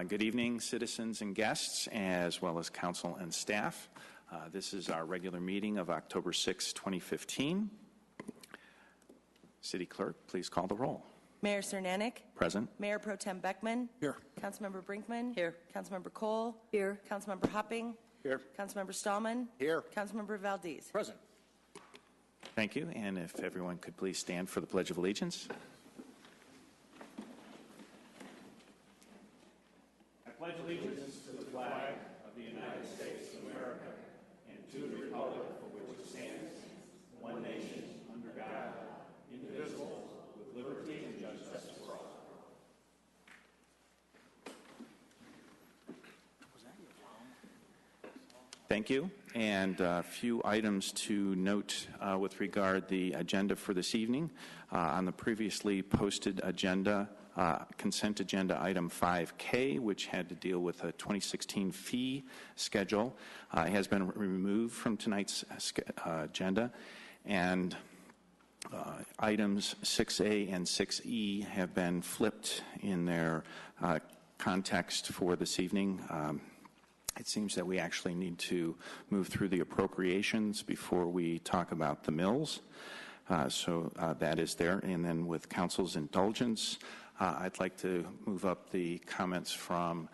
Good evening, citizens and guests, as well as council and staff. This is our regular meeting of October 6, 2015. City Clerk, please call the roll. Mayor Cernanik. Present. Mayor Pro Tem Beckman. Here. Councilmember Brinkman. Here. Councilmember Cole. Here. Councilmember Hopping. Here. Councilmember Stallman. Here. Councilmember Valdez. Present. Thank you, and if everyone could please stand for the Pledge of Allegiance. I pledge allegiance to the flag of the United States of America and to the republic for which it stands, one nation, under God, indivisible, with liberty and justice for all. Thank you. And a few items to note with regard the agenda for this evening. On the previously posted agenda, consent agenda item 5K, which had to deal with a 2016 fee schedule, has been removed from tonight's agenda. And items 6A and 6E have been flipped in their context for this evening. It seems that we actually need to move through the appropriations before we talk about the mills. So that is there. And then with council's indulgence, I'd like to move up the comments from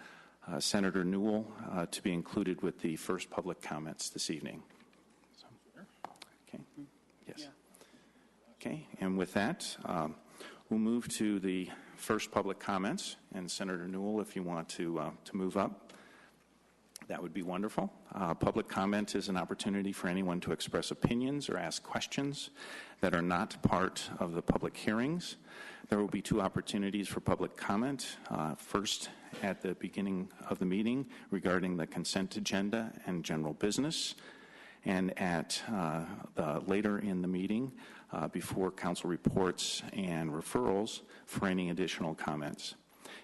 Senator Newell to be included with the first public comments this evening. So, okay. Yes. Okay. And with that, we'll move to the first public comments. And Senator Newell, if you want to move up, that would be wonderful. Public comment is an opportunity for anyone to express opinions or ask questions that are not part of the public hearings. There will be two opportunities for public comment. First, at the beginning of the meeting regarding the consent agenda and general business, and at later in the meeting before council reports and referrals for any additional comments.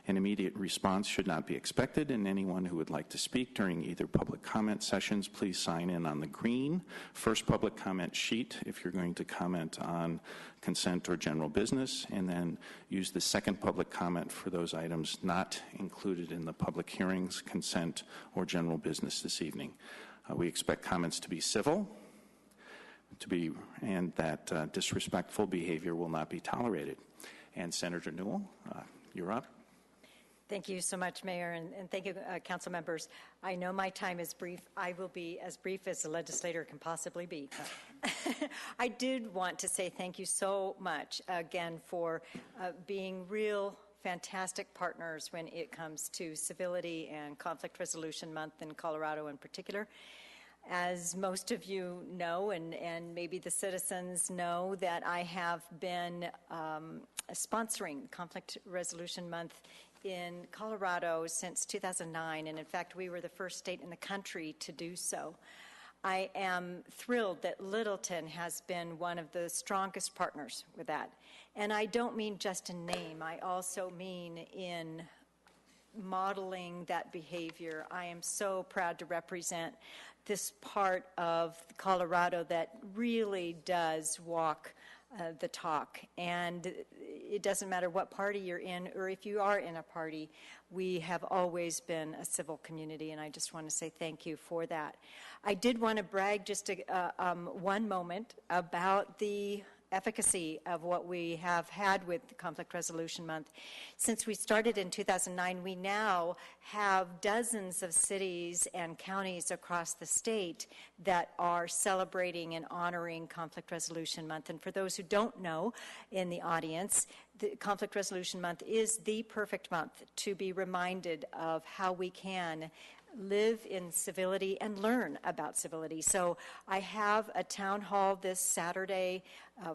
An immediate response should not be expected, and anyone who would like to speak during either public comment sessions, please sign in on the green first public comment sheet if you're going to comment on consent or general business, and then use the second public comment for those items not included in the public hearings, consent, or general business this evening. We expect comments to be civil, and that disrespectful behavior will not be tolerated. And Senator Newell, you're up. Thank you so much, Mayor, and thank you, council members. I know my time is brief. I will be as brief as a legislator can possibly be. I did want to say thank you so much, again, for being real fantastic partners when it comes to Civility and Conflict Resolution Month in Colorado in particular. As most of you know, and maybe the citizens know, that I have been sponsoring Conflict Resolution Month in Colorado since 2009, and in fact we were the first state in the country to do so. I am thrilled that Littleton has been one of the strongest partners with that, and I don't mean just in name, I also mean in modeling that behavior. I am so proud to represent this part of Colorado that really does walk the talk, and it doesn't matter what party you're in or if you are in a party, we have always been a civil community, and I just want to say thank you for that. I did want to brag just one moment about the efficacy of what we have had with Conflict Resolution Month. Since we started in 2009, we now have dozens of cities and counties across the state that are celebrating and honoring Conflict Resolution Month. And for those who don't know in the audience, the Conflict Resolution Month is the perfect month to be reminded of how we can live in civility and learn about civility. So I have a town hall this Saturday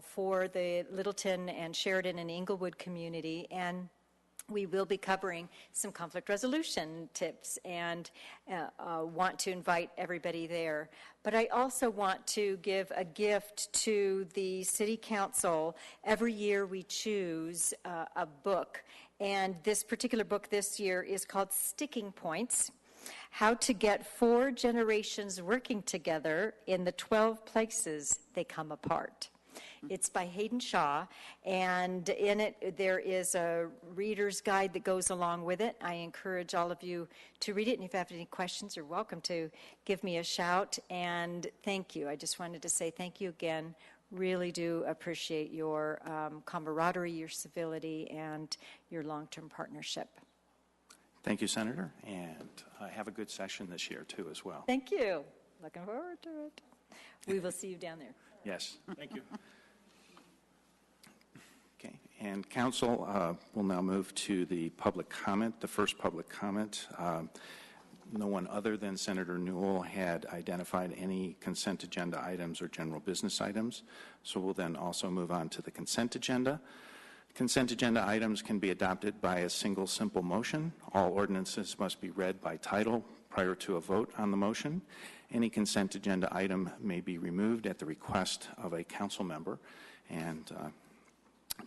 for the Littleton and Sheridan and Inglewood community, and we will be covering some conflict resolution tips, and want to invite everybody there. But I also want to give a gift to the City Council. Every year we choose a book, and this particular book this year is called Sticking Points: How to Get 4 Generations Working Together in the 12 Places They Come Apart. It's by Hayden Shaw, and in it there is a reader's guide that goes along with it. I encourage all of you to read it, and if you have any questions, you're welcome to give me a shout, and thank you. I just wanted to say thank you again. Really do appreciate your camaraderie, your civility, and your long-term partnership. Thank you, Senator, and have a good session this year, too, as well. Thank you. Looking forward to it. We will see you down there. Yes. Thank you. Okay, and Council will now move to the public comment. The first public comment, no one other than Senator Newell had identified any consent agenda items or general business items, so we'll then also move on to the consent agenda. Consent agenda items can be adopted by a single simple motion. All ordinances must be read by title prior to a vote on the motion. Any consent agenda item may be removed at the request of a council member, and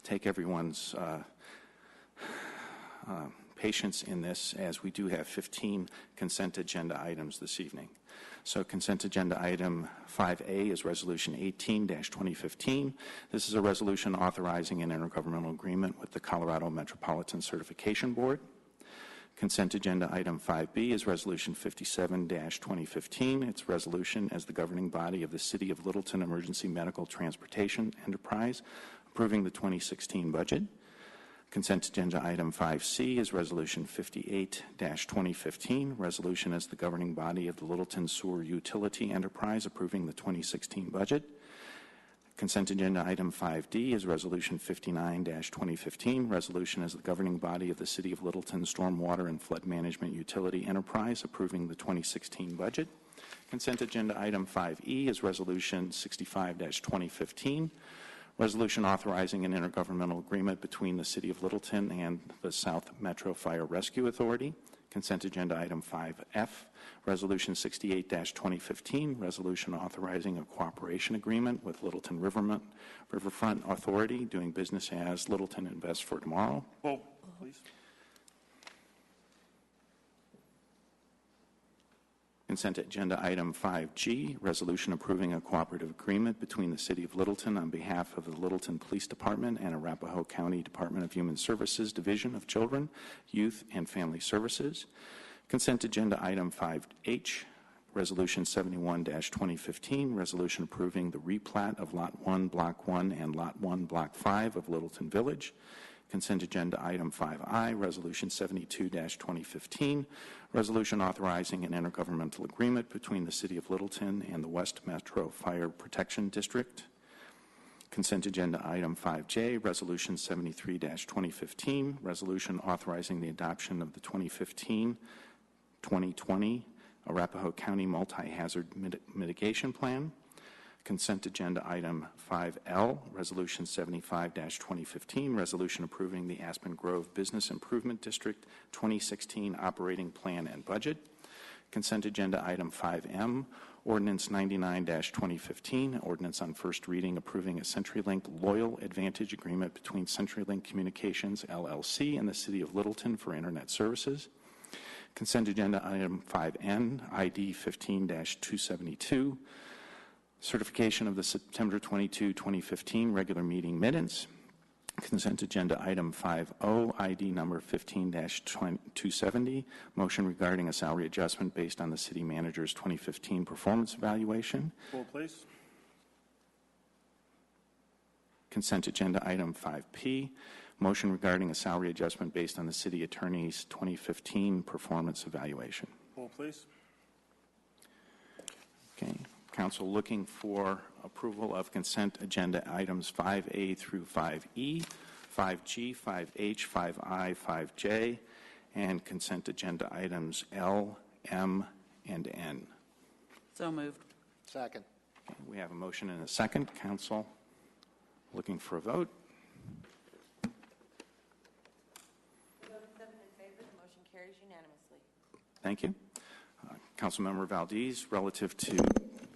take everyone's patience in this, as we do have 15 consent agenda items this evening. So consent agenda item 5A is resolution 18-2015. This is a resolution authorizing an intergovernmental agreement with the Colorado Metropolitan Certification Board. Consent agenda item 5B is resolution 57-2015. It's resolution as the governing body of the City of Littleton Emergency Medical Transportation Enterprise approving the 2016 budget. Consent agenda item 5C is resolution 58-2015, resolution as the governing body of the Littleton Sewer Utility Enterprise approving the 2016 budget. Consent agenda item 5D is resolution 59-2015, resolution as the governing body of the City of Littleton Stormwater and Flood Management Utility Enterprise approving the 2016 budget. Consent agenda item 5E is resolution 65-2015, resolution authorizing an intergovernmental agreement between the City of Littleton and the South Metro Fire Rescue Authority. Consent agenda item 5F, resolution 68-2015, resolution authorizing a cooperation agreement with Littleton Riverfront Authority doing business as Littleton Invest for Tomorrow. Poll, please. Consent agenda item 5G, resolution approving a cooperative agreement between the City of Littleton on behalf of the Littleton Police Department and Arapahoe County Department of Human Services Division of Children, Youth, and Family Services. Consent agenda item 5H, resolution 71-2015, resolution approving the replat of Lot 1, Block 1, and Lot 1, Block 5 of Littleton Village. Consent agenda item 5I, resolution 72-2015, resolution authorizing an intergovernmental agreement between the City of Littleton and the West Metro Fire Protection District. Consent agenda item 5J, resolution 73-2015, resolution authorizing the adoption of the 2015-2020 Arapahoe County Multi-Hazard Mitigation Plan. Consent agenda item 5L, resolution 75-2015, resolution approving the Aspen Grove Business Improvement District 2016 operating plan and budget. Consent agenda item 5M, ordinance 99-2015, ordinance on first reading approving a CenturyLink Loyal Advantage Agreement between CenturyLink Communications LLC and the City of Littleton for Internet Services. Consent agenda item 5N, ID 15-272, certification of the September 22, 2015 regular meeting minutes. Consent agenda item 5O, ID number 15-270, motion regarding a salary adjustment based on the city manager's 2015 performance evaluation. Poll, please. Consent agenda item 5P, motion regarding a salary adjustment based on the city attorney's 2015 performance evaluation. Poll, please. Okay. Council looking for approval of consent agenda items 5A through 5E, 5G, 5H, 5I, 5J, and consent agenda items L, M, and N. So moved. Second. Okay, we have a motion and a second. Council looking for a vote. 7 in favor, the motion carries unanimously. Thank you. Councilmember Valdez, relative to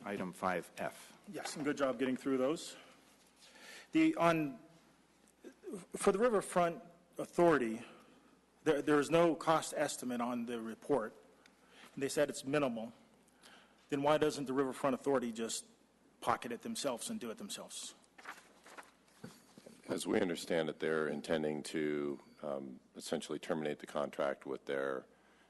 item 5F. Yes, and good job getting through those. For the Riverfront Authority, there is no cost estimate on the report. And they said it's minimal. Then why doesn't the Riverfront Authority just pocket it themselves and do it themselves? As we understand it, they're intending to essentially terminate the contract with their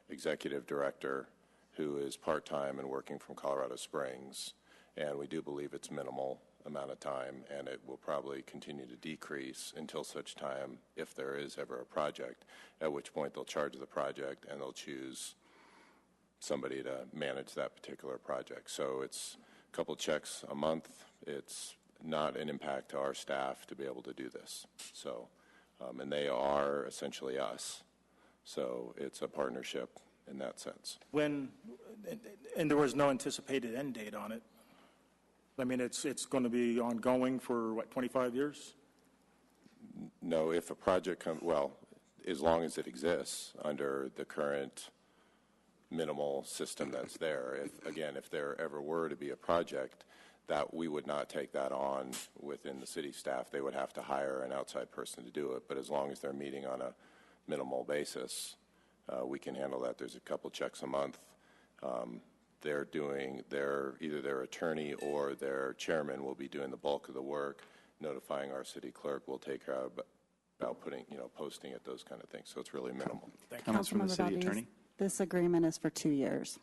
executive director, who is part-time and working from Colorado Springs. And we do believe it's minimal amount of time, and it will probably continue to decrease until such time, if there is ever a project, at which point they'll charge the project and they'll choose somebody to manage that particular project. So it's a couple checks a month. It's not an impact to our staff to be able to do this. So, and they are essentially us. So it's a partnership in that sense. And there was no anticipated end date on it. I mean, it's going to be ongoing for, what, 25 years? No, if a project comes, well, as long as it exists under the current minimal system that's there. If there ever were to be a project, that we would not take that on within the city staff. They would have to hire an outside person to do it. But as long as they're meeting on a minimal basis, we can handle that. There's a couple checks a month. Either their attorney or their chairman will be doing the bulk of the work, notifying our city clerk. We'll take care of about putting, posting it, those kind of things. So it's really minimal. Comments from the Councilmember city Valdez, attorney? This agreement is for 2 years.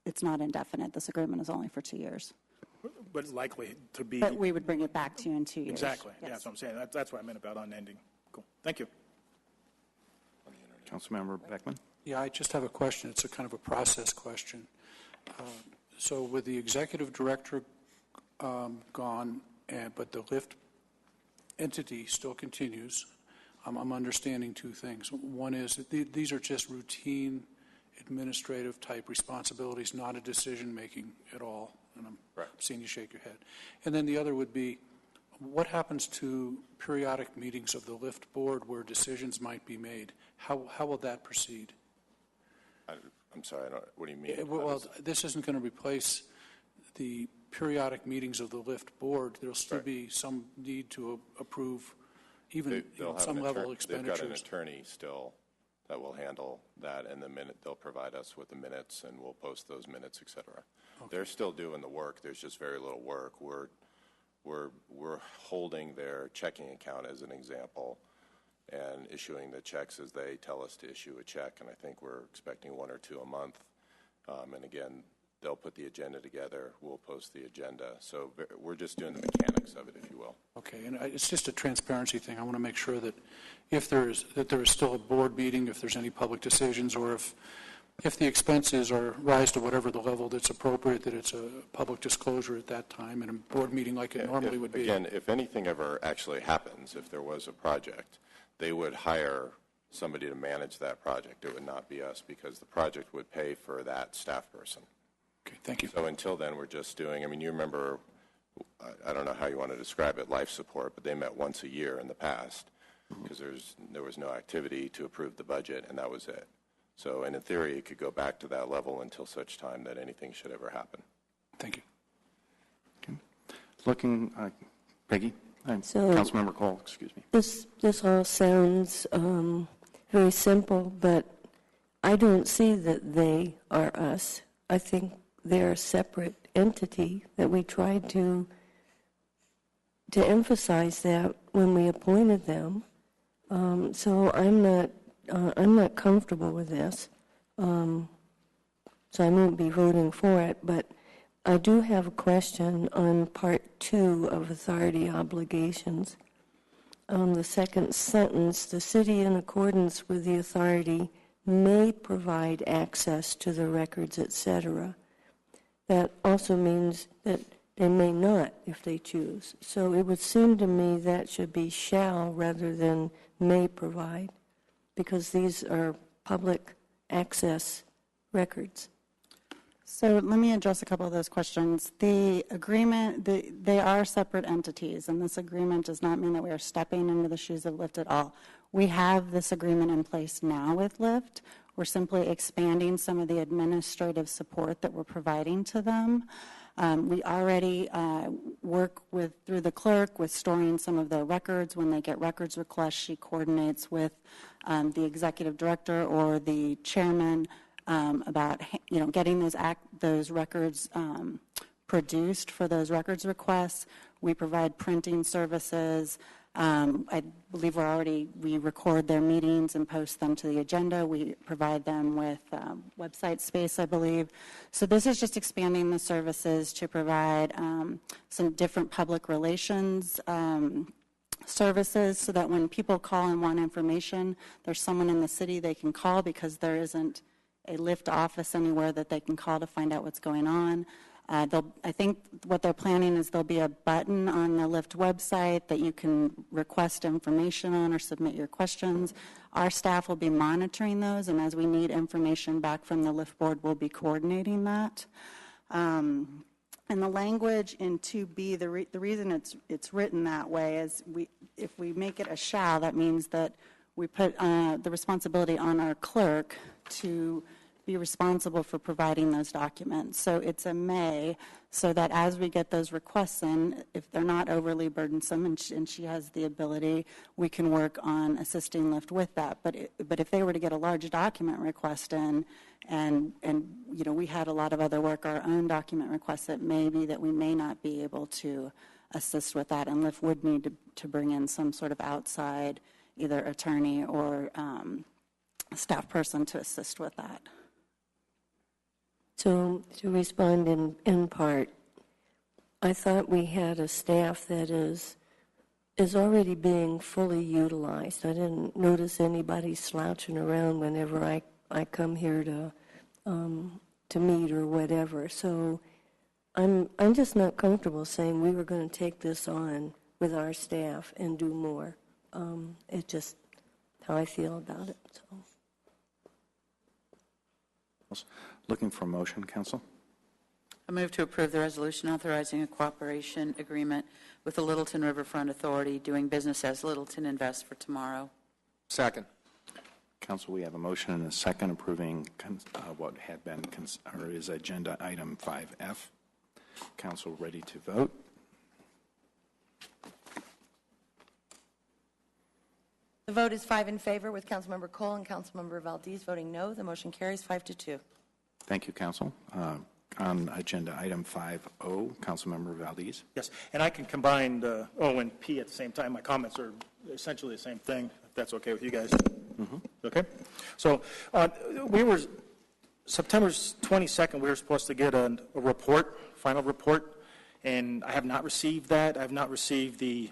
It's not indefinite. This agreement is only for 2 years. But it's likely to be. But we would bring it back to you in 2 years. Exactly. Yeah, Yes. that's what I'm saying. That's what I meant about unending. Cool. Thank you. Councilmember Beckman? Yeah, I just have a question. It's a kind of a process question. So with the executive director gone, but the LIFT entity still continues, I'm understanding two things. One is that these are just routine administrative type responsibilities, not a decision making at all. And I'm seeing you shake your head. And then the other would be, what happens to periodic meetings of the LIFT board where decisions might be made? How will that proceed? I'm sorry, what do you mean? Well, this isn't going to replace the periodic meetings of the LIFT board. There'll still be some need to approve even some level expenditures. They've got an attorney still that will handle that, and they'll provide us with the minutes, and we'll post those minutes, et cetera. Okay. They're still doing the work. There's just very little work. We're holding their checking account as an example and issuing the checks as they tell us to issue a check, and I think we're expecting 1 or 2 a month. And again, they'll put the agenda together. We'll post the agenda. So we're just doing the mechanics of it, if you will. Okay, and it's just a transparency thing. I want to make sure that if there is still a board meeting, if there's any public decisions, or if the expenses rise to whatever the level that's appropriate, that it's a public disclosure at that time, and a board meeting like it normally would be. Again, if anything ever actually happens, if there was a project, they would hire somebody to manage that project. It would not be us, because the project would pay for that staff person. Okay, thank you. So until then, we're just doing, you remember, I don't know how you want to describe it, life support, but they met once a year in the past because there was no activity to approve the budget, and that was it. So, and in theory, it could go back to that level until such time that anything should ever happen. Thank you. Okay. Looking, Peggy? So, Councilmember Cole, excuse me. This all sounds very simple, but I don't see that they are us. I think they're a separate entity, that we tried to emphasize that when we appointed them. So I'm not comfortable with this. So I won't be voting for it, but I do have a question on Part 2 of Authority Obligations. The second sentence, the city, in accordance with the authority, may provide access to the records, etc. That also means that they may not if they choose. So it would seem to me that should be shall rather than may provide, because these are public access records. So let me address a couple of those questions. The agreement, they are separate entities, and this agreement does not mean that we are stepping into the shoes of LIFT at all. We have this agreement in place now with LIFT. We're simply expanding some of the administrative support that we're providing to them. We already work through the clerk with storing some of their records. When they get records requests, she coordinates with the executive director or the chairman about getting those records produced for those records requests. We provide printing services. I believe we record their meetings and post them to the agenda. We provide them with website space, I believe. So this is just expanding the services to provide some different public relations services so that when people call and want information, there's someone in the city they can call because there isn't a Lyft office anywhere that they can call to find out what's going on. I think what they're planning is there'll be a button on the Lyft website that you can request information on or submit your questions. Our staff will be monitoring those, and as we need information back from the Lyft board, we'll be coordinating that. And the language in 2B, the reason it's written that way is if we make it a shall, that means that we put the responsibility on our clerk to be responsible for providing those documents. So it's a may, so that as we get those requests in, if they're not overly burdensome and she has the ability, we can work on assisting Lyft with that. But if they were to get a large document request in, and you know, we had a lot of other work, our own document requests, it may be that we may not be able to assist with that, and Lyft would need to bring in some sort of outside, either attorney or staff person to assist with that. So to respond in part, I thought we had a staff that is already being fully utilized. I didn't notice anybody slouching around whenever I come here to meet or whatever. So I'm just not comfortable saying we were going to take this on with our staff and do more. It's just how I feel about it. So. Looking for a motion, Council? I move to approve the resolution authorizing a cooperation agreement with the Littleton Riverfront Authority doing business as Littleton Invest for tomorrow. Second. Council, we have a motion and a second approving what had been or is agenda item 5F. Council ready to vote? The vote is 5 in favor with Councilmember Cole and Councilmember Valdez voting no. The motion carries 5-2. Thank you, Council. On agenda item 5O, Councilmember Valdez. Yes, and I can combine the O and P at the same time. My comments are essentially the same thing, if that's okay with you guys. Mm-hmm. Okay? So September 22nd, we were supposed to get a report, final report, and I have not received that. I have not received the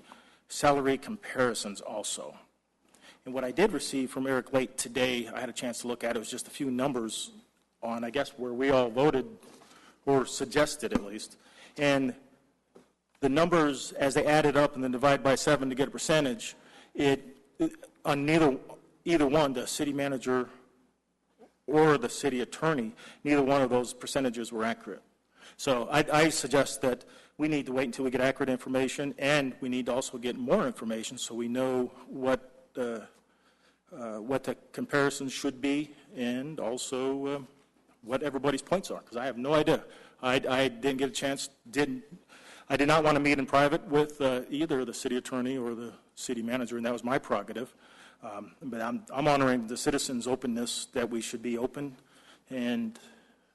salary comparisons also. And what I did receive from Eric Late today, I had a chance to look at it, was just a few numbers on, I guess, where we all voted, or suggested at least. And the numbers, as they added up and then divide by 7 to get a percentage, on either one, the city manager or the city attorney, neither one of those percentages were accurate. So I suggest that we need to wait until we get accurate information, and we need to also get more information so we know what the comparisons should be, and also what everybody's points are, because I have no idea. I didn't get a chance, I did not want to meet in private with either the city attorney or the city manager, and that was my prerogative. But I'm honoring the citizens' openness that we should be open, and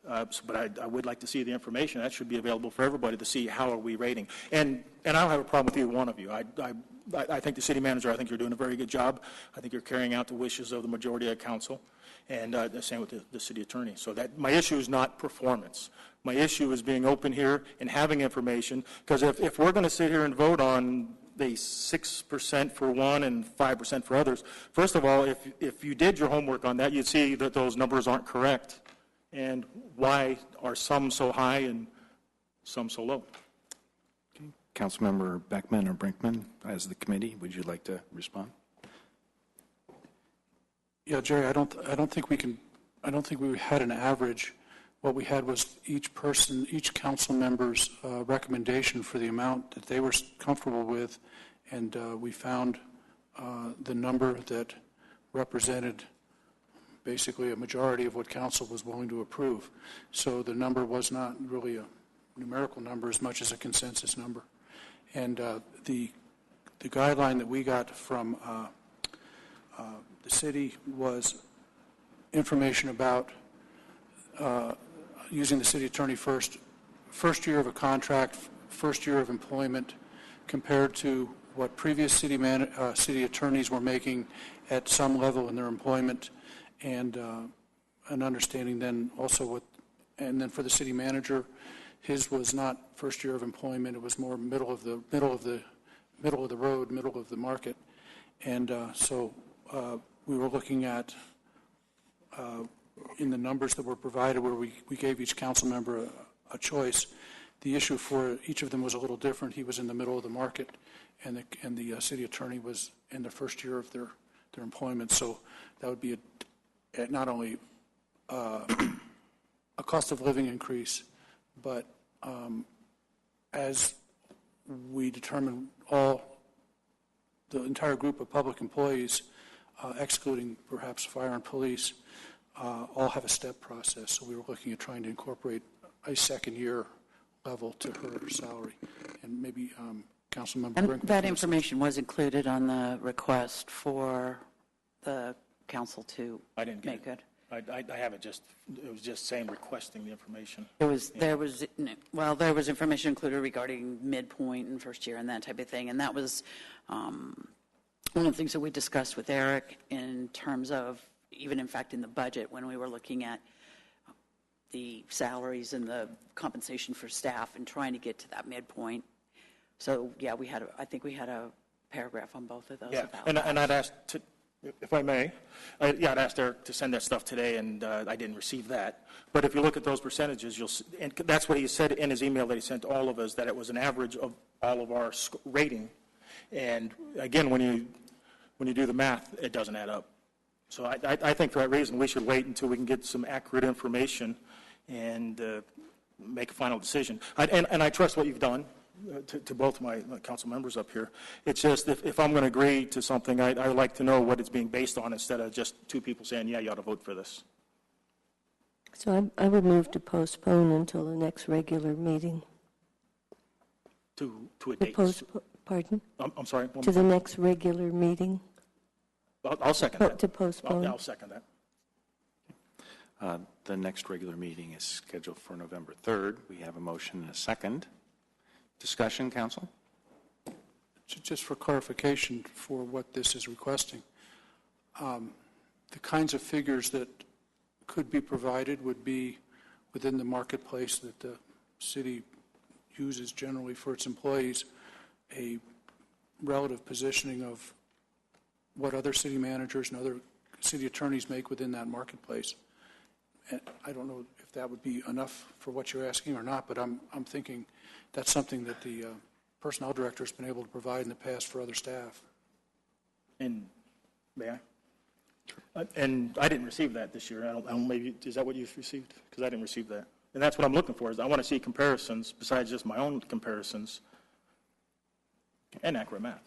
but I would like to see the information. That should be available for everybody to see how are we rating. And I don't have a problem with either one of you. I think the city manager, I think you're doing a very good job. I think you're carrying out the wishes of the majority of council, and the same with the city attorney. So that my issue is not performance. My issue is being open here and having information, because if we're going to sit here and vote on the 6% for one and 5% for others, first of all, if you did your homework on that, you'd see that those numbers aren't correct. And why are some so high and some so low? Okay. Councilmember Beckman or Brinkman, as the committee, would you like to respond? Yeah, Jerry, I don't think we had an average. What we had was each council member's recommendation for the amount that they were comfortable with, and we found the number that represented basically a majority of what council was willing to approve. So the number was not really a numerical number as much as a consensus number. And the guideline that we got from the city was information about using the city attorney first year of a contract, first year of employment, compared to what previous city attorneys were making at some level in their employment, and an understanding then also what, and then for the city manager, his was not first year of employment; it was more middle of the road, middle of the market, and so we were looking at in the numbers that were provided, where we gave each council member a choice. The issue for each of them was a little different. He was in the middle of the market, and the city attorney was in the first year of their employment. So that would be not only a cost of living increase, but as we determine the entire group of public employees, excluding perhaps fire and police, all have a step process. So we were looking at trying to incorporate a second year level to her salary. And maybe Councilmember Brinkman. And that information was included on the request for the council to I didn't get make it. I have it was just saying requesting the information. There was information included regarding midpoint and first year and that type of thing. And that was one of the things that we discussed with Eric in terms of, even in fact in the budget when we were looking at the salaries and the compensation for staff and trying to get to that midpoint. So yeah, I think we had a paragraph on both of those. Yeah, about and that. I'd asked, if I may, I'd asked Eric to send that stuff today, and I didn't receive that. But if you look at those percentages, you'll see, and that's what he said in his email that he sent to all of us, that it was an average of all of our rating. And again, when you do the math, it doesn't add up. So I think for that reason, we should wait until we can get some accurate information and make a final decision. And I trust what you've done to both my council members up here. It's just if I'm going to agree to something, I like to know what it's being based on instead of just two people saying, yeah, you ought to vote for this. So I would move to postpone until the next regular meeting. To a date. Pardon? I'm sorry? To the next regular meeting. I'll second that. To postpone. I'll second that. The next regular meeting is scheduled for November 3rd. We have a motion and a second. Discussion, council? Just for clarification for what this is requesting, the kinds of figures that could be provided would be within the marketplace that the city uses generally for its employees, a relative positioning of what other city managers and other city attorneys make within that marketplace. And I don't know if that would be enough for what you're asking or not, but I'm thinking that's something that the personnel director has been able to provide in the past for other staff. And may I? And I didn't receive that this year. I don't maybe, is that what you've received? Because I didn't receive that. And that's what I'm looking for, is I want to see comparisons besides just my own comparisons and accurate math.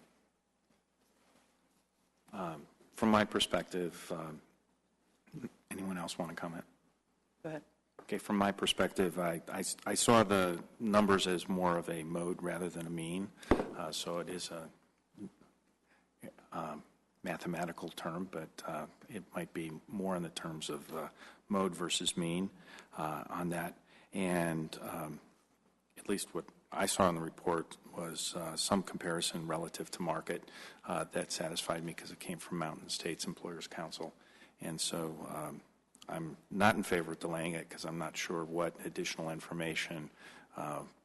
From my perspective, anyone else want to comment? Go ahead. Okay, from my perspective, I saw the numbers as more of a mode rather than a mean, so it is a mathematical term, but it might be more in the terms of mode versus mean on that. And at least what I saw in the report was some comparison relative to market that satisfied me because it came from Mountain States Employers Council. And so I'm not in favor of delaying it because I'm not sure what additional information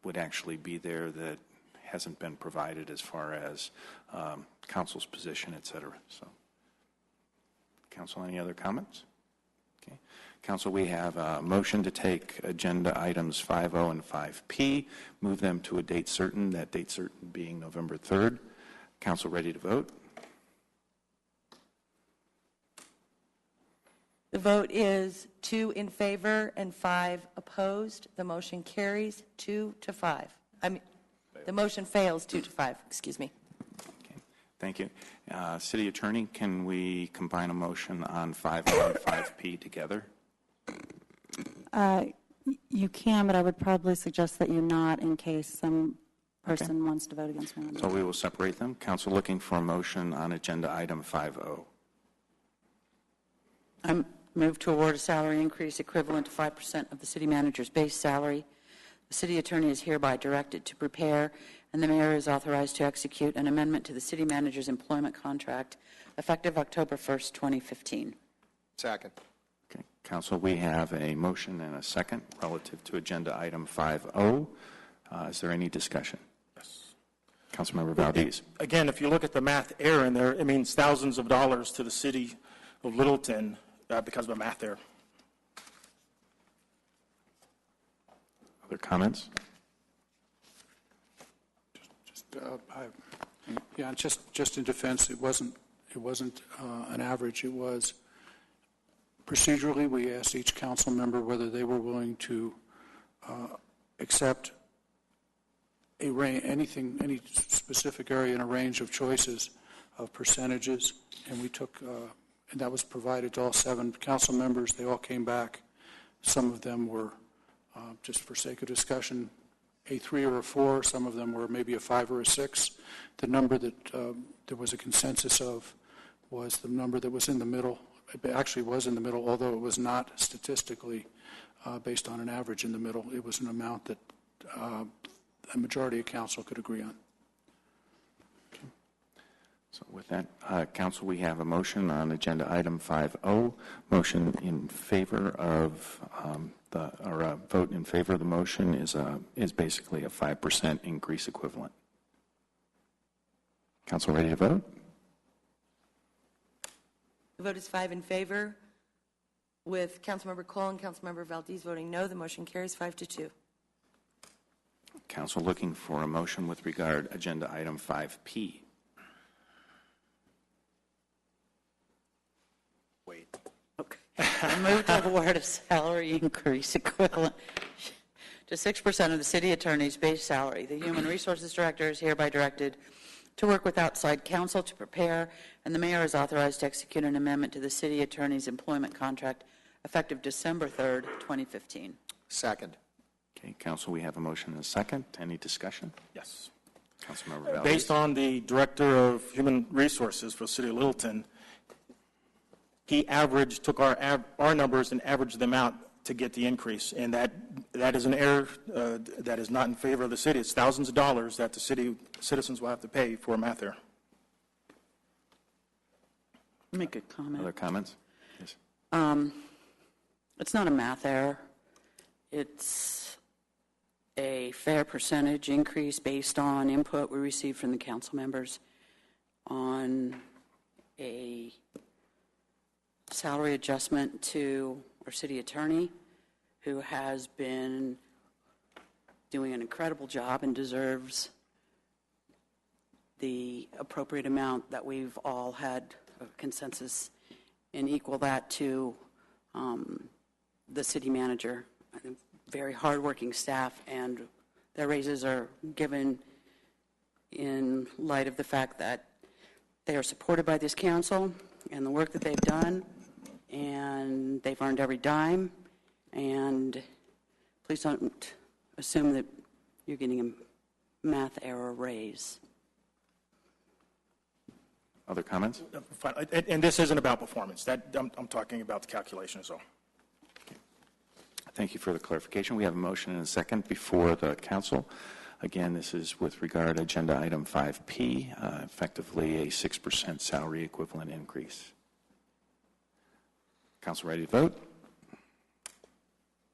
would actually be there that hasn't been provided as far as council's position, et cetera. So, council, any other comments? Okay. Council, we have a motion to take agenda items 5O and 5P, move them to a date certain, that date certain being November 3rd. Council ready to vote? The vote is 2 in favor and 5 opposed. The motion carries 2-5. The motion fails 2-5, excuse me. Okay. Thank you. City Attorney, can we combine a motion on 5O and 5P together? You can, but I would probably suggest that you not in case some person wants to vote against one. So we will separate them. Council looking for a motion on agenda item 5O. I move to award a salary increase equivalent to 5% of the city manager's base salary. The city attorney is hereby directed to prepare and the mayor is authorized to execute an amendment to the city manager's employment contract effective October 1st, 2015. Second. Okay, Council, we have a motion and a second relative to Agenda Item 5O. Is there any discussion? Yes. Councilmember Valdez. Again, if you look at the math error in there, it means thousands of dollars to the city of Littleton because of a math error. Other comments? Just in defense, it wasn't an average. It was procedurally, we asked each council member whether they were willing to accept any specific area in a range of choices of percentages, and we took, and that was provided to all 7 council members. They all came back. Some of them were, just for sake of discussion, a 3 or a 4. Some of them were maybe a 5 or a 6. The number that there was a consensus of was the number that was in the middle. It actually was in the middle, although it was not statistically based on an average in the middle. It was an amount that a majority of council could agree on. Okay. So with that, Council, we have a motion on Agenda Item 5O. Motion in favor of a vote in favor of the motion is basically a 5% increase equivalent. Council ready to vote? The vote is 5 in favor, with Councilmember Cole and Councilmember Valdez voting no. The motion carries 5-2. Council looking for a motion with regard Agenda Item 5P. Wait. Okay. I move to award a salary increase equivalent to 6% of the city attorney's base salary. The Human Resources Director is hereby directed to work with outside counsel to prepare, and the mayor is authorized to execute an amendment to the city attorney's employment contract effective December 3rd, 2015. Second. Okay, Council, we have a motion and a second. Any discussion? Yes. Councilmember Valdez. Based on the Director of Human Resources for the City of Littleton, he took our numbers and averaged them out to get the increase, and that is an error that is not in favor of the city. It's thousands of dollars that the citizens will have to pay for a math error. Make a comment. Other comments? Yes. It's not a math error. It's a fair percentage increase based on input we received from the council members on a salary adjustment to our city attorney, who has been doing an incredible job and deserves the appropriate amount that we've all had a consensus, and equal that to the city manager. I think very hardworking staff, and their raises are given in light of the fact that they are supported by this council and the work that they've done, and they've earned every dime. And please don't assume that you're getting a math error raise. Other comments? And this isn't about performance. I'm talking about the calculation as well. Thank you for the clarification. We have a motion and a second before the council. Again, this is with regard to Agenda Item 5P, effectively a 6% salary equivalent increase. Council ready to vote?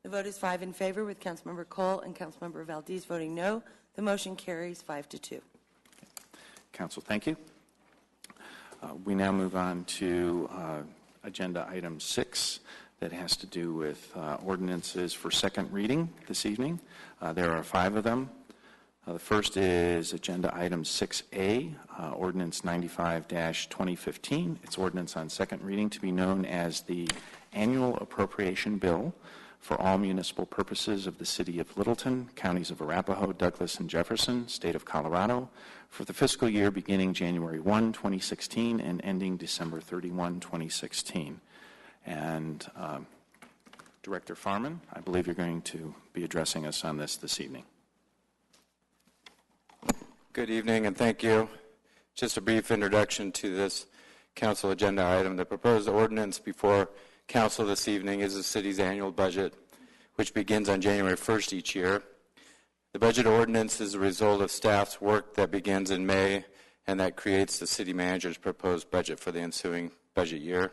The vote is 5 in favor, with Councilmember Cole and Councilmember Valdez voting no. The motion carries 5-2. Council, thank you. We now move on to Agenda Item 6 that has to do with ordinances for second reading this evening. There are 5 of them. The first is Agenda Item 6A, Ordinance 95-2015. It's ordinance on second reading to be known as the Annual Appropriation Bill for all municipal purposes of the City of Littleton, counties of Arapahoe, Douglas, and Jefferson, State of Colorado, for the fiscal year beginning January 1, 2016, and ending December 31, 2016. And Director Farman, I believe you're going to be addressing us on this evening. Good evening, and thank you. Just a brief introduction to this council agenda item. The proposed ordinance before council this evening is the city's annual budget, which begins on January 1st each year. The budget ordinance is a result of staff's work that begins in May and that creates the city manager's proposed budget for the ensuing budget year.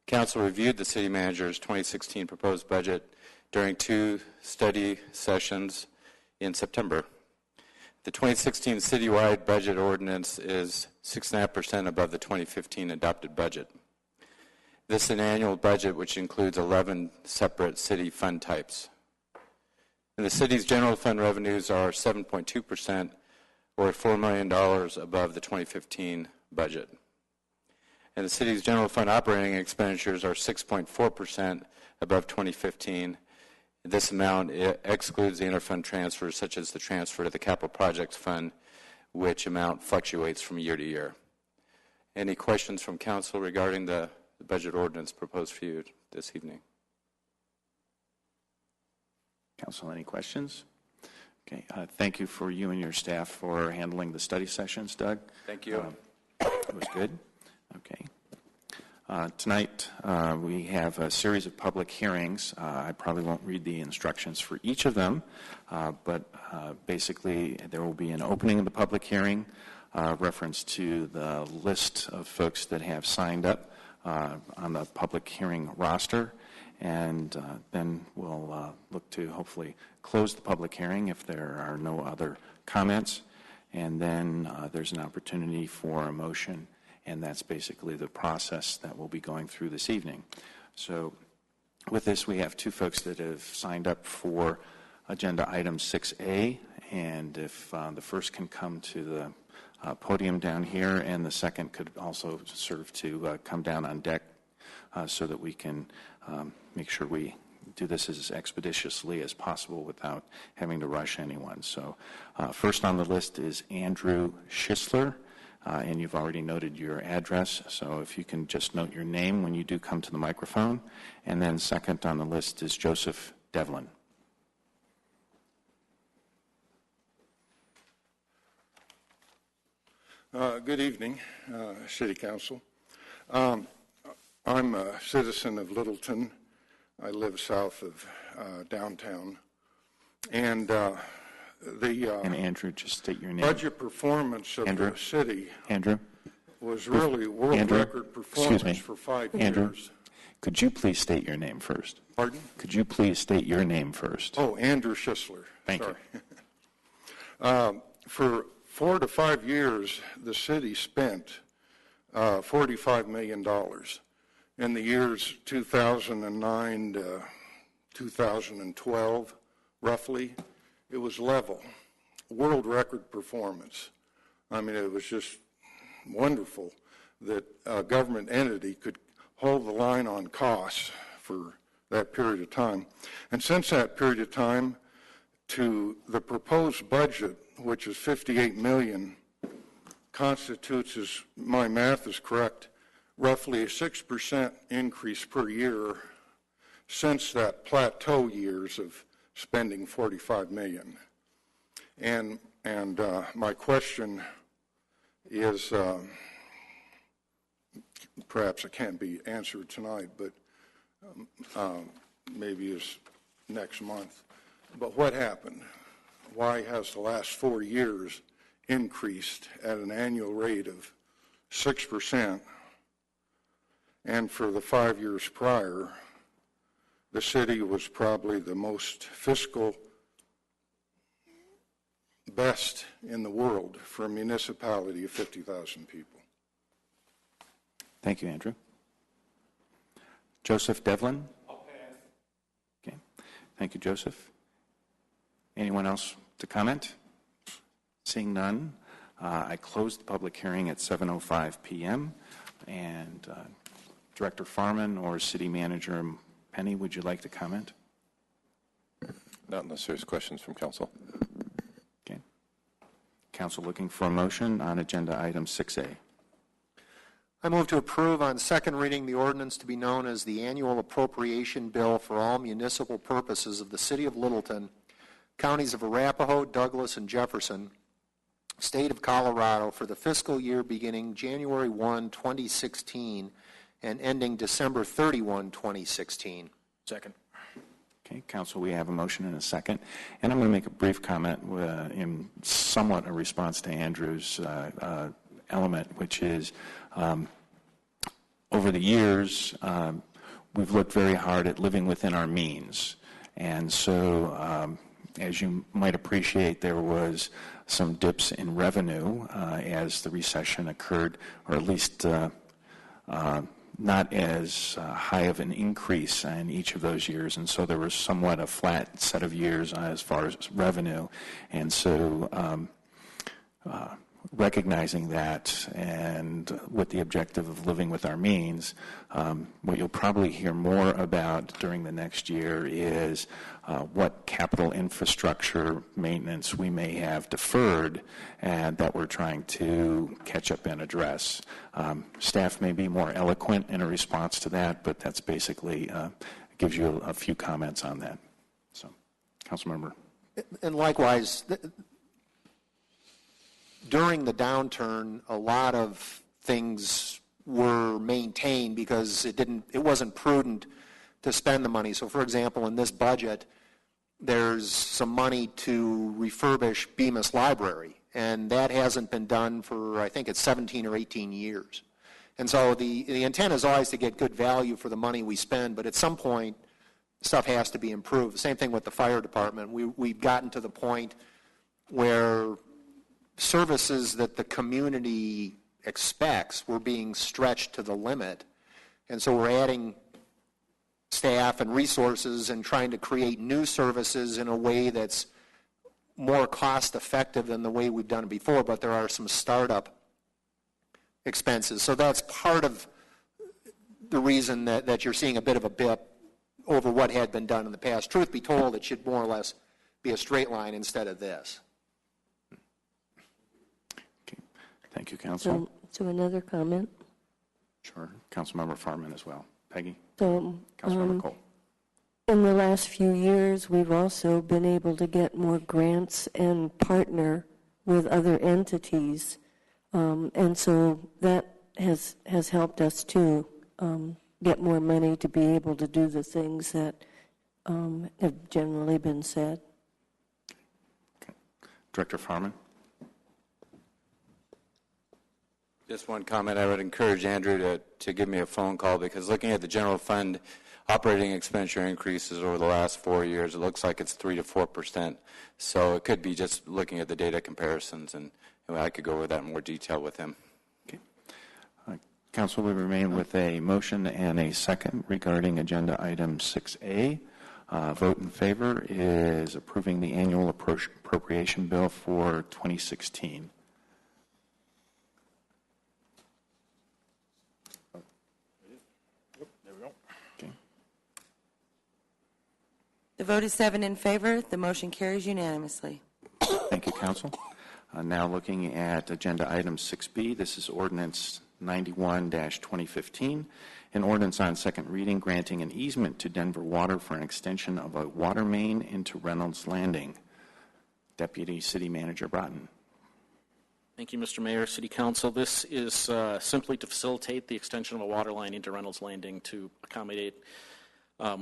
Council reviewed the city manager's 2016 proposed budget during 2 study sessions in September. The 2016 citywide budget ordinance is 6.5% above the 2015 adopted budget. This is an annual budget which includes 11 separate city fund types. And the city's general fund revenues are 7.2%, or $4 million above the 2015 budget. And the city's general fund operating expenditures are 6.4% above 2015. This amount excludes the interfund transfers, such as the transfer to the Capital Projects Fund, which amount fluctuates from year to year. Any questions from council regarding the budget ordinance proposed for you this evening? Council, any questions? Okay, thank you for you and your staff for handling the study sessions, Doug. Thank you. It was good. Okay. Tonight, we have a series of public hearings. I probably won't read the instructions for each of them, but basically there will be an opening of the public hearing, reference to the list of folks that have signed up on the public hearing roster, and then we'll look to hopefully close the public hearing if there are no other comments, and then there's an opportunity for a motion, and that's basically the process that we'll be going through this evening. So with this, we have 2 folks that have signed up for agenda item 6A, and if the first can come to the podium down here, and the second could also serve to come down on deck so that we can make sure we do this as expeditiously as possible without having to rush anyone. So first on the list is Andrew Schisler, and you've already noted your address, so if you can just note your name when you do come to the microphone. And then second on the list is Joseph Devlin. Good evening, City Council. I'm a citizen of Littleton. I live south of downtown. And And Andrew, just state your name. budget performance of Andrew? the city Andrew? was really world Andrew? record performance Excuse me. for 5 Andrew? years. Could you please state your name first? Pardon? Could you please state your name first? Oh, Andrew Schisler. Thank Sorry. you. For 4 to 5 years, the city spent $45 million. In the years 2009 to 2012, roughly, it was level. World record performance. I mean, it was just wonderful that a government entity could hold the line on costs for that period of time. And since that period of time to the proposed budget, which is $58 million, constitutes, as my math is correct, roughly a 6% increase per year since that plateau years of spending $45 million. And my question is, perhaps it can't be answered tonight, but maybe it's next month. But what happened? Why has the last 4 years increased at an annual rate of 6%? And for the 5 years prior, the city was probably the most fiscal best in the world for a municipality of 50,000 people. Thank you, Andrew. Joseph Devlin? Okay. Thank you, Joseph. Anyone else to comment? Seeing none, I closed the public hearing at 7:05 p.m. And Director Farman or City Manager Penny, would you like to comment? Not unless there's questions from council. Okay. Council looking for a motion on agenda item 6A. I move to approve on second reading the ordinance to be known as the Annual Appropriation Bill for all municipal purposes of the City of Littleton, counties of Arapahoe, Douglas, and Jefferson, State of Colorado for the fiscal year beginning January 1, 2016 and ending December 31, 2016. Second. Okay, Council, we have a motion and a second. And I'm going to make a brief comment in somewhat a response to Andrew's element, which is over the years, we've looked very hard at living within our means. And so, as you might appreciate, there was some dips in revenue as the recession occurred, or at least not as high of an increase in each of those years. And so there was somewhat a flat set of years as far as revenue. And so recognizing that and with the objective of living with our means, what you'll probably hear more about during the next year is what capital infrastructure maintenance we may have deferred and that we're trying to catch up and address. Staff may be more eloquent in a response to that, but that's basically gives you a few comments on that. So, Councilmember. And likewise, during the downturn, a lot of things were maintained because it wasn't prudent to spend the money. So, for example, in this budget, there's some money to refurbish Bemis Library, and that hasn't been done for, I think it's 17 or 18 years. And so the intent is always to get good value for the money we spend, but at some point, stuff has to be improved. The same thing with the fire department. We've gotten to the point where services that the community expects were being stretched to the limit, and so we're adding staff and resources and trying to create new services in a way that's more cost effective than the way we've done it before, but there are some startup expenses. So that's part of the reason that you're seeing a bit of a blip over what had been done in the past. Truth be told, it should more or less be a straight line instead of this. Okay. Thank you, Council. So another comment? Sure. Councilmember Farman as well. Peggy? So, Councilmember Cole. in the last few years, we've also been able to get more grants and partner with other entities. And so that has helped us to get more money to be able to do the things that have generally been said. Okay. Director Farman? Just one comment. I would encourage Andrew to give me a phone call, because looking at the general fund operating expenditure increases over the last 4 years, it looks like it's 3 to 4%. So it could be just looking at the data comparisons, and I could go over that in more detail with him. Okay. Council, we remain with a motion and a second regarding agenda item 6A. Vote in favor is approving the annual appropriation bill for 2016. The vote is 7 in favor. The motion carries unanimously. Thank you, Council. Now looking at agenda item 6B, this is ordinance 91-2015, an ordinance on second reading granting an easement to Denver Water for an extension of a water main into Reynolds Landing. Deputy City Manager Broughton. Thank you, Mr. Mayor, City Council. This is simply to facilitate the extension of a water line into Reynolds Landing to accommodate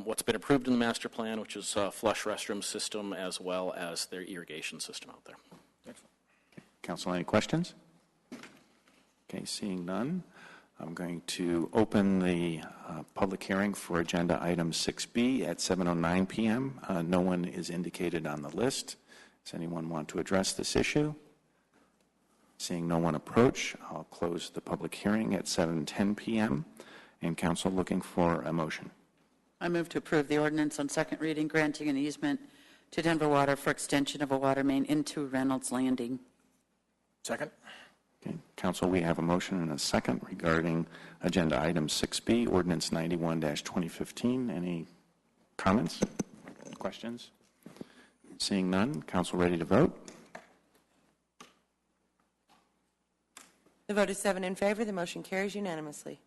what's been approved in the master plan, which is a flush restroom system as well as their irrigation system out there. Excellent. Okay. Council, any questions? Okay, seeing none, I'm going to open the public hearing for agenda item 6B at 7:09 p.m. No one is indicated on the list. Does anyone want to address this issue? Seeing no one approach, I'll close the public hearing at 7:10 p.m. And Council looking for a motion. I move to approve the ordinance on second reading granting an easement to Denver Water for extension of a water main into Reynolds Landing. Second. Okay. Council, we have a motion and a second regarding agenda item 6B, ordinance 91-2015. Any comments, questions? Seeing none, Council ready to vote? The vote is 7 in favor. The motion carries unanimously.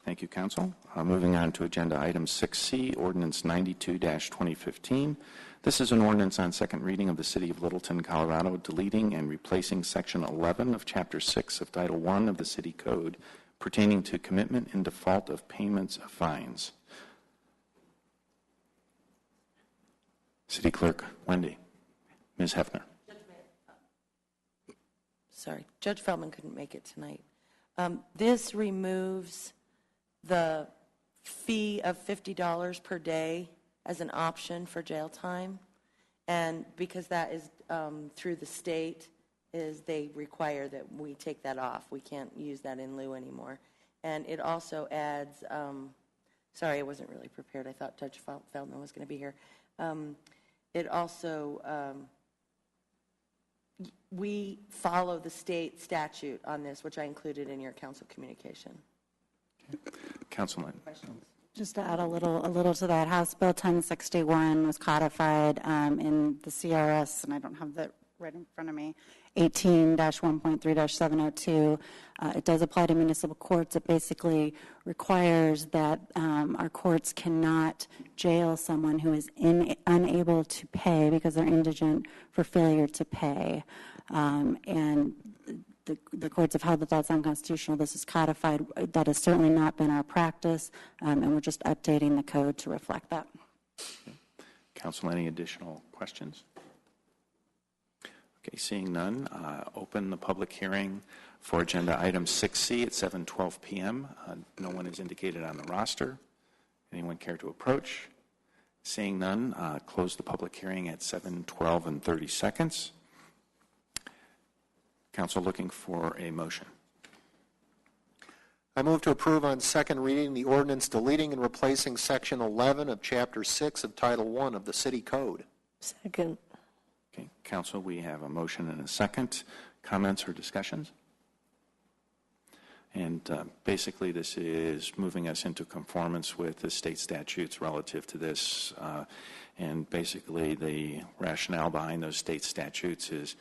Thank you, Council. Moving on to agenda item 6C, ordinance 92-2015. This is an ordinance on second reading of the City of Littleton, Colorado, deleting and replacing Section 11 of Chapter 6 of Title I of the City Code pertaining to commitment in default of payments of fines. City Clerk Wendy. Ms. Hefner. Sorry, Judge Feldman couldn't make it tonight. This removes the fee of $50 per day as an option for jail time, and because that is through the state, they require that we take that off. We can't use that in lieu anymore. And it also adds, sorry, I wasn't really prepared. I thought Judge Feldman was going to be here. It also, we follow the state statute on this, which I included in your council communication. Councilman. Just to add a little to that, House Bill 1061 was codified in the CRS, and I don't have that right in front of me, 18-1.3-702. It does apply to municipal courts. It basically requires that our courts cannot jail someone who is unable to pay because they're indigent for failure to pay. And the courts have held that that's unconstitutional. This is codified. That has certainly not been our practice, and we're just updating the code to reflect that. Okay. Council, any additional questions? Okay, seeing none, open the public hearing for agenda item 6C at 7:12 p.m. No one is indicated on the roster. Anyone care to approach? Seeing none, close the public hearing at 7:12 and 30 seconds. Council looking for a motion. I move to approve on second reading the ordinance deleting and replacing Section 11 of Chapter 6 of Title I of the City Code. Second. Okay, Council, we have a motion and a second. Comments or discussions? And basically, this is moving us into conformance with the state statutes relative to this. And basically, the rationale behind those state statutes is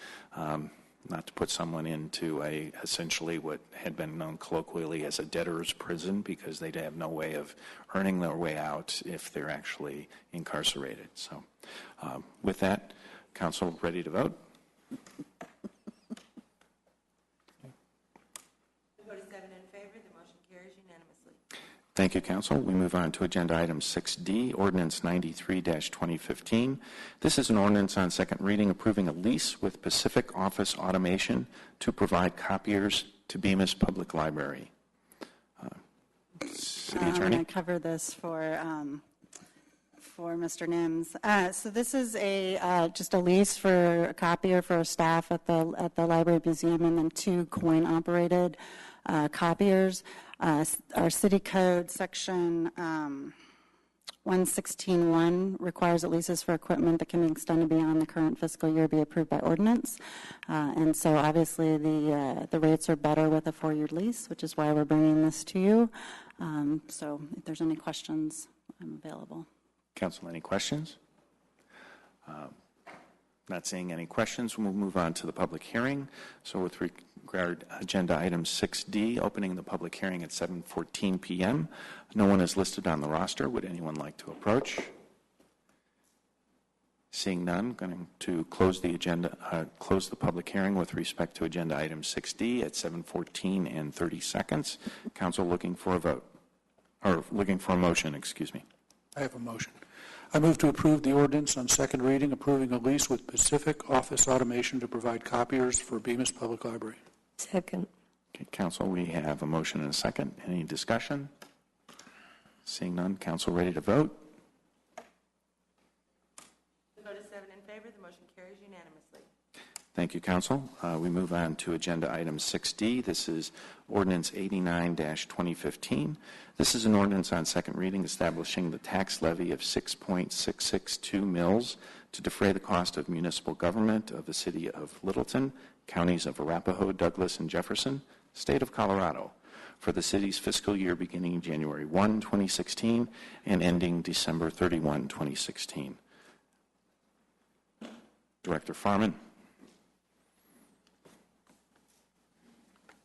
not to put someone into essentially what had been known colloquially as a debtor's prison, because they'd have no way of earning their way out if they're actually incarcerated. So with that, Council ready to vote? Vote is 7 in favor. The motion carries unanimously. Thank you, Council. We move on to agenda item 6D, Ordinance 93-2015. This is an ordinance on second reading approving a lease with Pacific Office Automation to provide copiers to Bemis Public Library. City Attorney. I'm going to cover this for Mr. Nims. So this is just a lease for a copier for staff at the Library Museum, and then 2 coin-operated copiers. Our city code section 116.1 requires that leases for equipment that can be extended beyond the current fiscal year be approved by ordinance. And so obviously the rates are better with a 4-year lease, which is why we're bringing this to you. So if there's any questions, I'm available. Council, any questions? Not seeing any questions, we'll move on to the public hearing. So with regard agenda item 6D, opening the public hearing at 7:14 p.m. No one is listed on the roster. Would anyone like to approach? Seeing none, going to close the public hearing with respect to agenda item 6D at 7:14 and 30 seconds. Council looking for a vote, or looking for a motion, excuse me. I have a motion. I move to approve the ordinance on second reading approving a lease with Pacific Office Automation to provide copiers for Bemis Public Library. Second. Okay, Council, we have a motion and a second. Any discussion? Seeing none, Council ready to vote? The vote is 7 in favor. The motion carries unanimously. Thank you, Council. We move on to agenda item 6D. This is ordinance 89-2015. This is an ordinance on second reading establishing the tax levy of 6.662 mills to defray the cost of municipal government of the city of Littleton, counties of Arapahoe, Douglas, and Jefferson, state of Colorado, for the city's fiscal year beginning January 1, 2016, and ending December 31, 2016. Director Farman.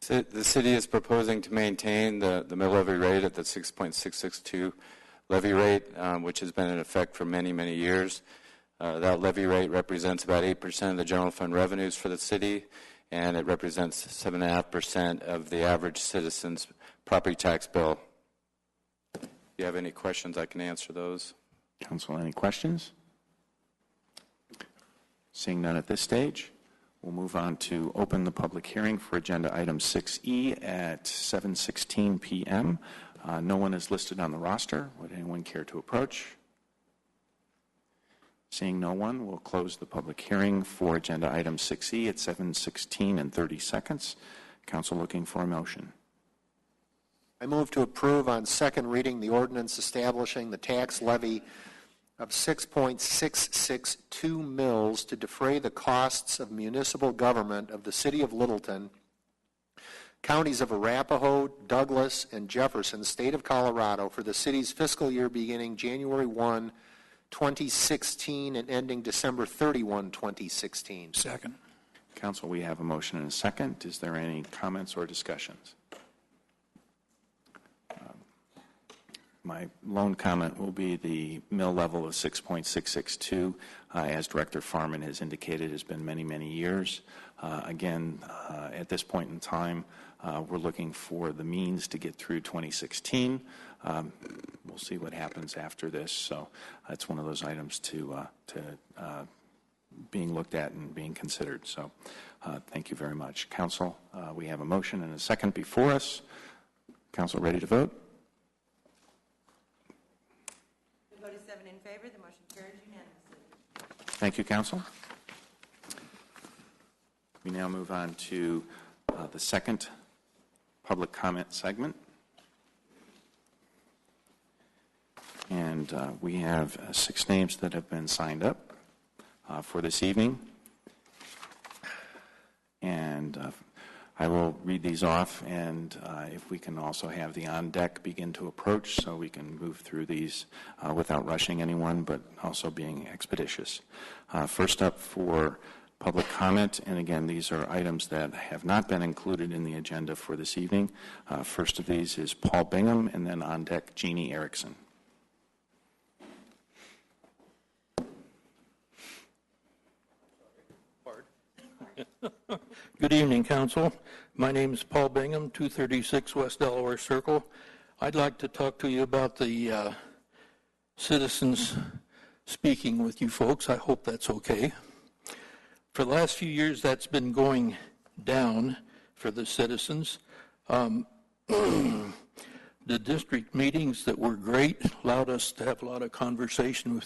The city is proposing to maintain the mill levy rate at the 6.662 levy rate, which has been in effect for many, many years. That levy rate represents about 8% of the general fund revenues for the city, and it represents 7.5% of the average citizen's property tax bill. If you have any questions, I can answer those. Council, any questions? Seeing none at this stage, we'll move on to open the public hearing for agenda item 6E at 7:16 p.m. No one is listed on the roster. Would anyone care to approach? Seeing no one, we'll close the public hearing for agenda item 6E at 7:16 and 30 seconds. Council looking for a motion. I move to approve on second reading the ordinance establishing the tax levy of 6.662 mills to defray the costs of municipal government of the City of Littleton, counties of Arapahoe, Douglas, and Jefferson, State of Colorado, for the city's fiscal year beginning January 1, 2016 and ending December 31, 2016. Second. Council, we have a motion and a second. Is there any comments or discussions? My lone comment will be the mill level of 6.662, as Director Farman has indicated, has been many, many years. At this point in time, we're looking for the means to get through 2016. We'll see what happens after this. So it's one of those items to being looked at and being considered. So thank you very much. Council, we have a motion and a second before us. Council ready to vote? The vote is 7 in favor. The motion carries unanimously. Thank you, Council. We now move on to the second public comment segment. And we have 6 names that have been signed up for this evening. And I will read these off, and if we can also have the on deck begin to approach so we can move through these without rushing anyone, but also being expeditious. First up for public comment, and again, these are items that have not been included in the agenda for this evening. First of these is Paul Bingham, and then on deck, Jeannie Erickson. Good evening, Council. My name is Paul Bingham, 236 West Delaware Circle. I'd like to talk to you about the citizens speaking with you folks. I hope that's okay. For the last few years, that's been going down for the citizens. The district meetings that were great, allowed us to have a lot of conversation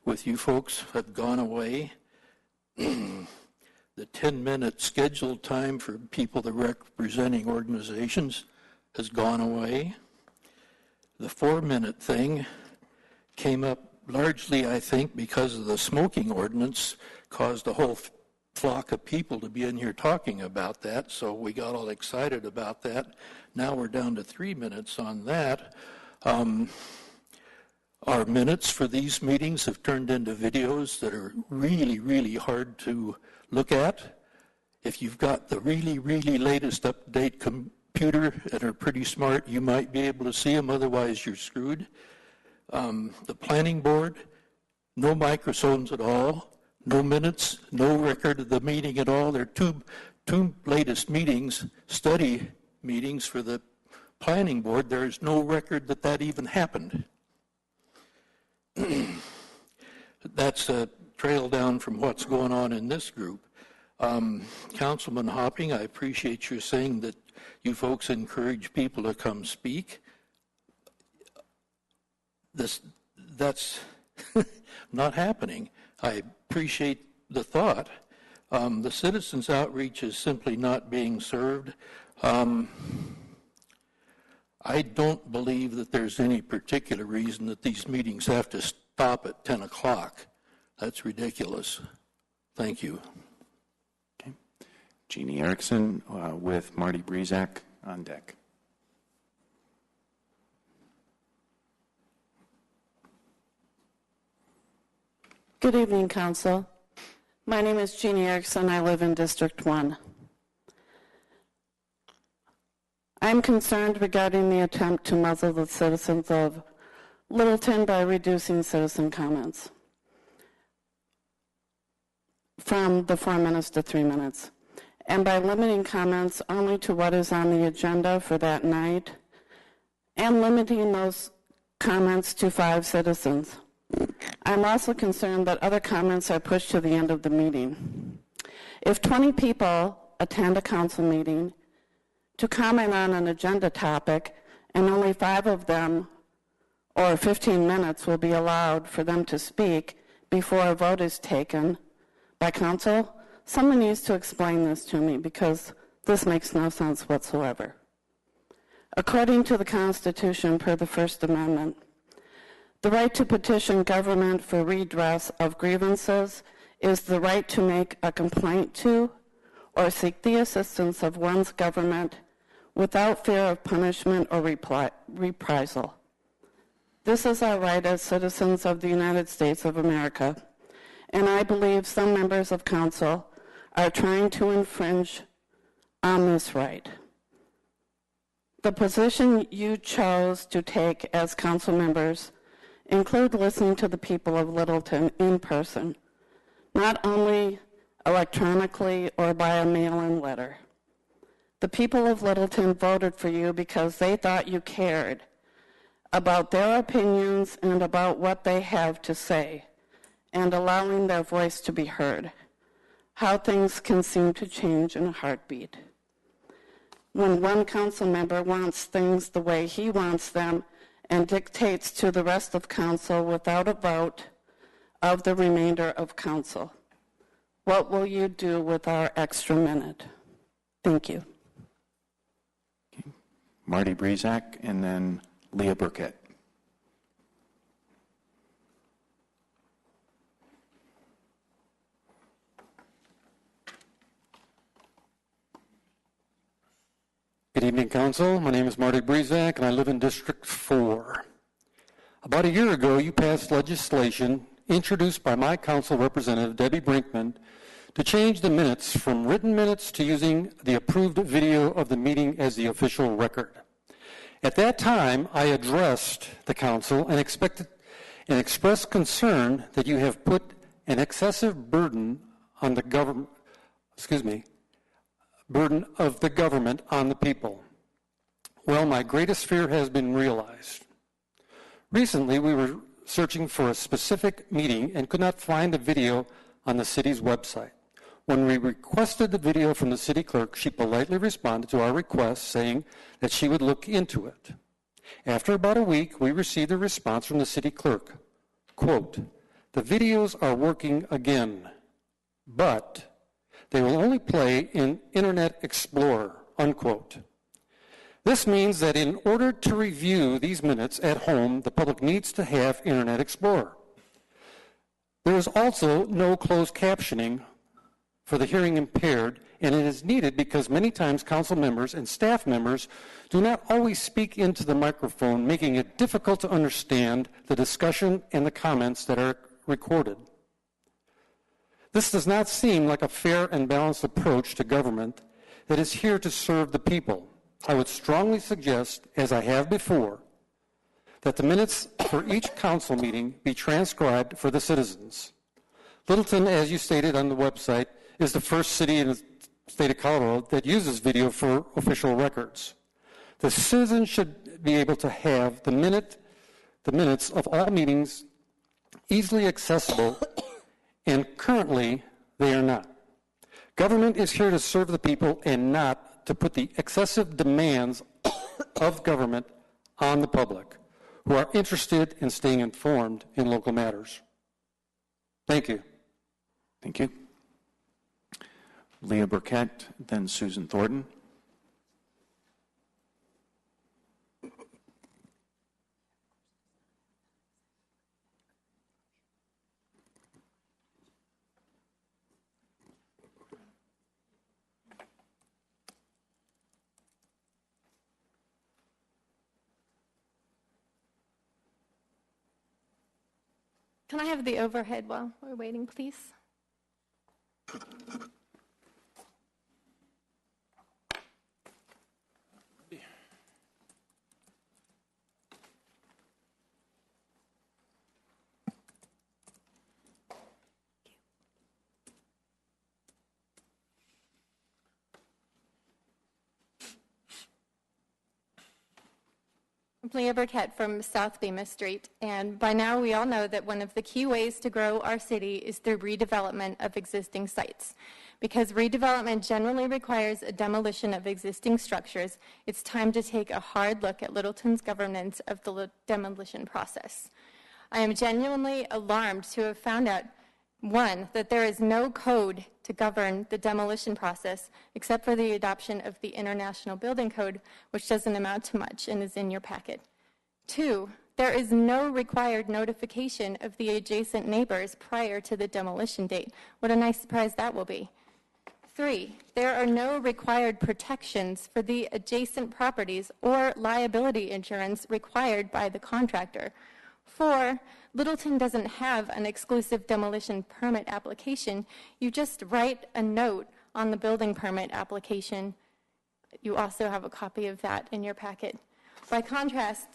with you folks, have gone away. The 10-minute scheduled time for people that are representing organizations has gone away. The 4-minute thing came up largely, I think, because of the smoking ordinance, caused a whole flock of people to be in here talking about that, so we got all excited about that. Now we're down to 3 minutes on that. Our minutes for these meetings have turned into videos that are really, really hard to look at. If you've got the really, really latest up-to-date computer and are pretty smart, you might be able to see them, otherwise you're screwed. The planning board, no microphones at all, no minutes, no record of the meeting at all. There are two latest meetings, study meetings for the planning board. There is no record that even happened. That's a trail down from what's going on in this group. Councilman Hopping, I appreciate your saying that you folks encourage people to come speak. That's not happening. I appreciate the thought. The citizens' outreach is simply not being served. I don't believe that there's any particular reason that these meetings have to stop at 10 o'clock. That's ridiculous. Thank you. Okay. Jeannie Erickson with Marty Brezak on deck. Good evening, Council. My name is Jeannie Erickson. I live in District 1. I'm concerned regarding the attempt to muzzle the citizens of Littleton by reducing citizen comments from the 4 minutes to 3 minutes, and by limiting comments only to what is on the agenda for that night, and limiting those comments to 5 citizens. I'm also concerned that other comments are pushed to the end of the meeting. If 20 people attend a council meeting to comment on an agenda topic and only 5 of them or 15 minutes will be allowed for them to speak before a vote is taken by council, someone needs to explain this to me because this makes no sense whatsoever. According to the Constitution per the First Amendment, the right to petition government for redress of grievances is the right to make a complaint to or seek the assistance of one's government without fear of punishment or reprisal. This is our right as citizens of the United States of America, and I believe some members of council are trying to infringe on this right. The position you chose to take as council members include listening to the people of Littleton in person, not only electronically or by a mail-in letter. The people of Littleton voted for you because they thought you cared about their opinions and about what they have to say, and allowing their voice to be heard. How things can seem to change in a heartbeat. When one council member wants things the way he wants them and dictates to the rest of council without a vote of the remainder of council. What will you do with our extra minute? Thank you. Okay. Marty Brezak and then Leah Burkett. Good evening, Council. My name is Marty Brezak, and I live in District 4. About a year ago, you passed legislation introduced by my council representative, Debbie Brinkman, to change the minutes from written minutes to using the approved video of the meeting as the official record. At that time, I addressed the council and expressed concern that you have put an excessive burden on the government, burden of the government on the people. Well, my greatest fear has been realized. Recently, we were searching for a specific meeting and could not find the video on the city's website. When we requested the video from the city clerk, she politely responded to our request, saying that she would look into it. After about a week, we received a response from the city clerk. Quote, "The videos are working again, but they will only play in Internet Explorer," unquote. This means that in order to review these minutes at home, the public needs to have Internet Explorer. There is also no closed captioning for the hearing impaired, and it is needed because many times council members and staff members do not always speak into the microphone, making it difficult to understand the discussion and the comments that are recorded. This does not seem like a fair and balanced approach to government that is here to serve the people. I would strongly suggest, as I have before, that the minutes for each council meeting be transcribed for the citizens. Littleton, as you stated on the website, is the first city in the state of Colorado that uses video for official records. The citizens should be able to have the minutes of all meetings easily accessible, and currently they are not. Government is here to serve the people and not to put the excessive demands of government on the public who are interested in staying informed in local matters. Thank you. Thank you. Leah Burkett, then Susan Thornton. Can I have the overhead while we're waiting, please? Leah Burkett from South Bemis Street, and by now we all know that one of the key ways to grow our city is through redevelopment of existing sites. Because redevelopment generally requires a demolition of existing structures, it's time to take a hard look at Littleton's governance of the demolition process. I am genuinely alarmed to have found out, one, that there is no code to govern the demolition process except for the adoption of the International Building Code, which doesn't amount to much and is in your packet. Two, there is no required notification of the adjacent neighbors prior to the demolition date. What a nice surprise that will be. Three, there are no required protections for the adjacent properties or liability insurance required by the contractor. Four, Littleton doesn't have an exclusive demolition permit application. You just write a note on the building permit application. You also have a copy of that in your packet. By contrast,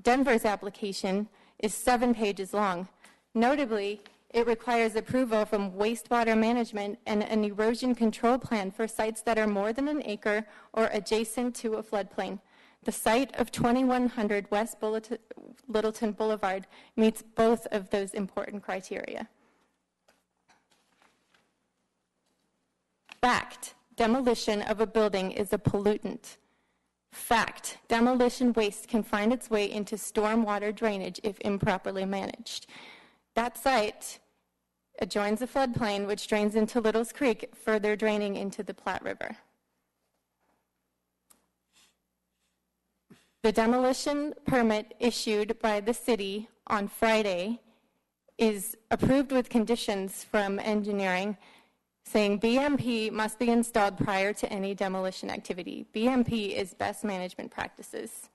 Denver's application is 7 pages long. Notably, it requires approval from wastewater management and an erosion control plan for sites that are more than an acre or adjacent to a floodplain. The site of 2100 West Littleton Boulevard meets both of those important criteria. Fact, demolition of a building is a pollutant. Fact, demolition waste can find its way into stormwater drainage if improperly managed. That site adjoins a floodplain which drains into Littles Creek, further draining into the Platte River. The demolition permit issued by the city on Friday is approved with conditions from engineering saying BMP must be installed prior to any demolition activity. BMP is best management practices.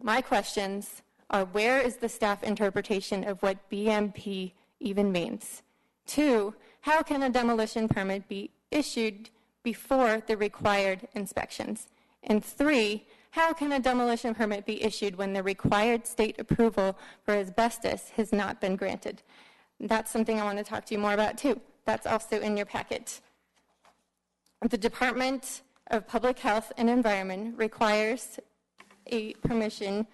My questions are, where is the staff interpretation of what BMP even means? Two, how can a demolition permit be issued before the required inspections? And three, how can a demolition permit be issued when the required state approval for asbestos has not been granted? That's something I want to talk to you more about too. That's also in your packet. The Department of Public Health and Environment requires a permission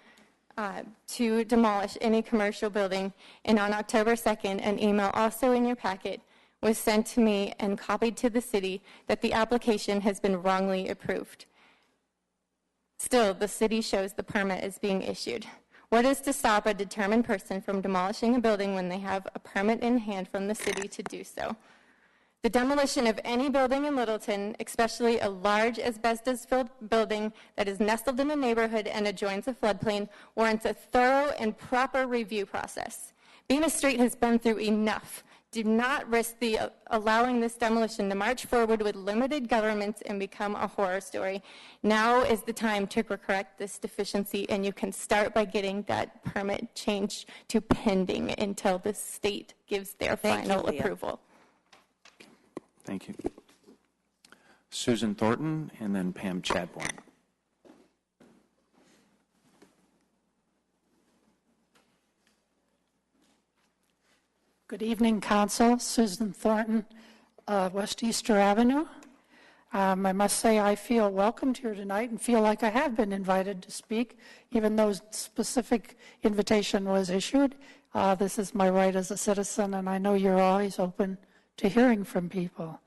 to demolish any commercial building, and on October 2nd, an email also in your packet was sent to me and copied to the city that the application has been wrongly approved. Still, the city shows the permit is being issued. What is to stop a determined person from demolishing a building when they have a permit in hand from the city to do so? The demolition of any building in Littleton, especially a large asbestos-filled building that is nestled in a neighborhood and adjoins a floodplain, warrants a thorough and proper review process. Bemis Street has been through enough. Do not risk allowing this demolition to march forward with limited governments and become a horror story. Now is the time to correct this deficiency, and you can start by getting that permit changed to pending until the state gives their final approval. Thank you. Susan Thornton and then Pam Chadbourne. Good evening, Council. Susan Thornton, West Easter Avenue. I must say I feel welcomed here tonight and feel like I have been invited to speak, even though specific invitation was issued. This is my right as a citizen, and I know you're always open to hearing from people.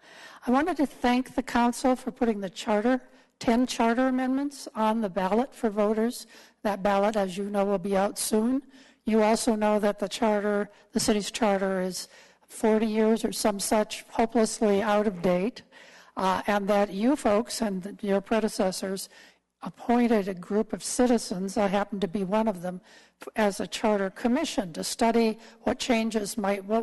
I wanted to thank the Council for putting the charter, 10 charter amendments on the ballot for voters. That ballot, as you know, will be out soon. You also know that the charter, the city's charter, is 40 years or some such, hopelessly out of date, and that you folks and your predecessors appointed a group of citizens, I happen to be one of them, as a charter commission to study what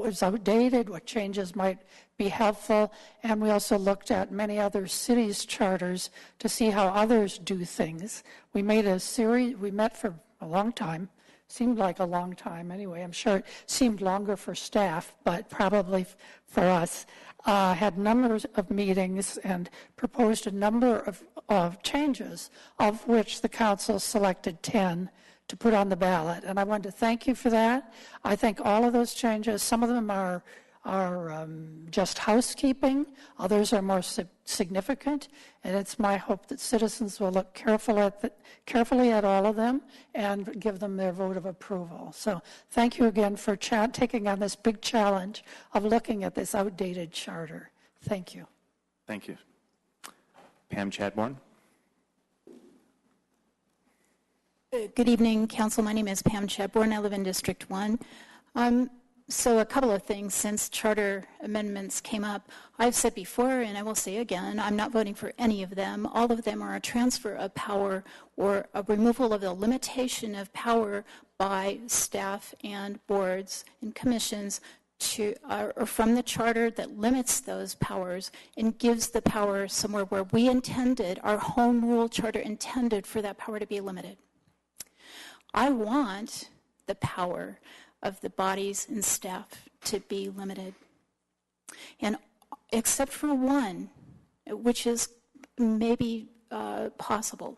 was outdated, what changes might be helpful, and we also looked at many other cities' charters to see how others do things. We made a series, we met for a long time, seemed like a long time anyway. I'm sure it seemed longer for staff, but probably for us. Had numbers of meetings and proposed a number of changes, of which the council selected 10 to put on the ballot. And I want to thank you for that. I think all of those changes, some of them are are just housekeeping. Others are more significant, and it's my hope that citizens will look carefully at all of them and give them their vote of approval. So thank you again for taking on this big challenge of looking at this outdated charter. Thank you. Thank you. Pam Chadbourne. Good evening, Council. My name is Pam Chadbourne. I live in District 1. So a couple of things since charter amendments came up. I've said before, and I will say again, I'm not voting for any of them. All of them are a transfer of power or a removal of the limitation of power by staff and boards and commissions or from the charter that limits those powers and gives the power somewhere where we intended, our home rule charter intended for that power to be limited. I want the power of the bodies and staff to be limited. And except for one, which is maybe possible,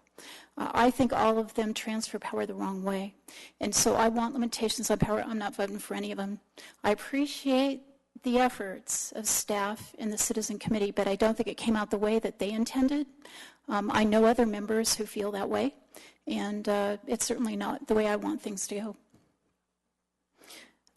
I think all of them transfer power the wrong way. And so I want limitations on power. I'm not voting for any of them. I appreciate the efforts of staff and the Citizen Committee, but I don't think it came out the way that they intended. I know other members who feel that way, and it's certainly not the way I want things to go.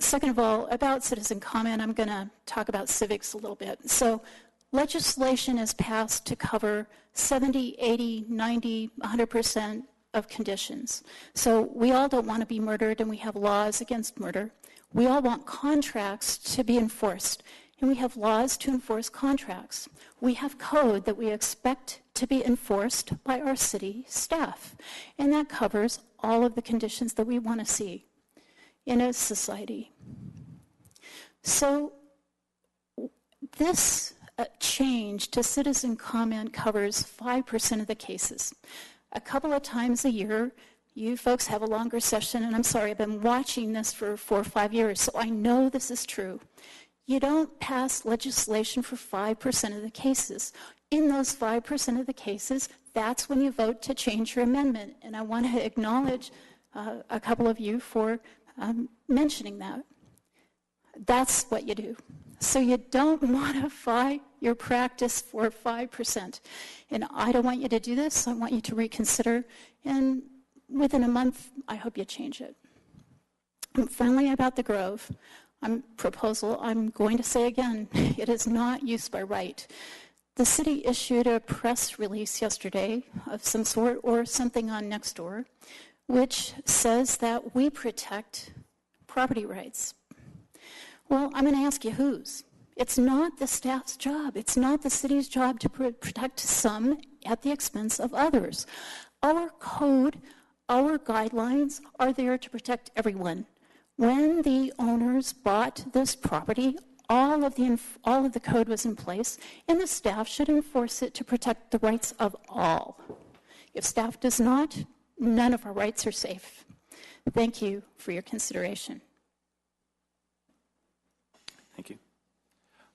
Second of all, about citizen comment, I'm going to talk about civics a little bit. So legislation is passed to cover 70, 80, 90, 100% of conditions. So we all don't want to be murdered, and we have laws against murder. We all want contracts to be enforced, and we have laws to enforce contracts. We have code that we expect to be enforced by our city staff, and that covers all of the conditions that we want to see in a society. So this change to citizen comment covers 5% of the cases. A couple of times a year, you folks have a longer session, and I'm sorry, I've been watching this for 4 or 5 years, so I know this is true. You don't pass legislation for 5% of the cases. In those 5% of the cases, that's when you vote to change your amendment, and I want to acknowledge a couple of you for mentioning that. That's what you do. So you don't modify your practice for 5%. And I don't want you to do this. I want you to reconsider. And within a month, I hope you change it. And finally, about the Grove proposal, I'm going to say again, it is not use by right. The city issued a press release yesterday of some sort or something on Nextdoor, which says that we protect property rights. Well, I'm going to ask you whose. It's not the staff's job. It's not the city's job to protect some at the expense of others. Our code, our guidelines are there to protect everyone. When the owners bought this property, all of the code was in place, and the staff should enforce it to protect the rights of all. If staff does not, none of our rights are safe. Thank you for your consideration. Thank you.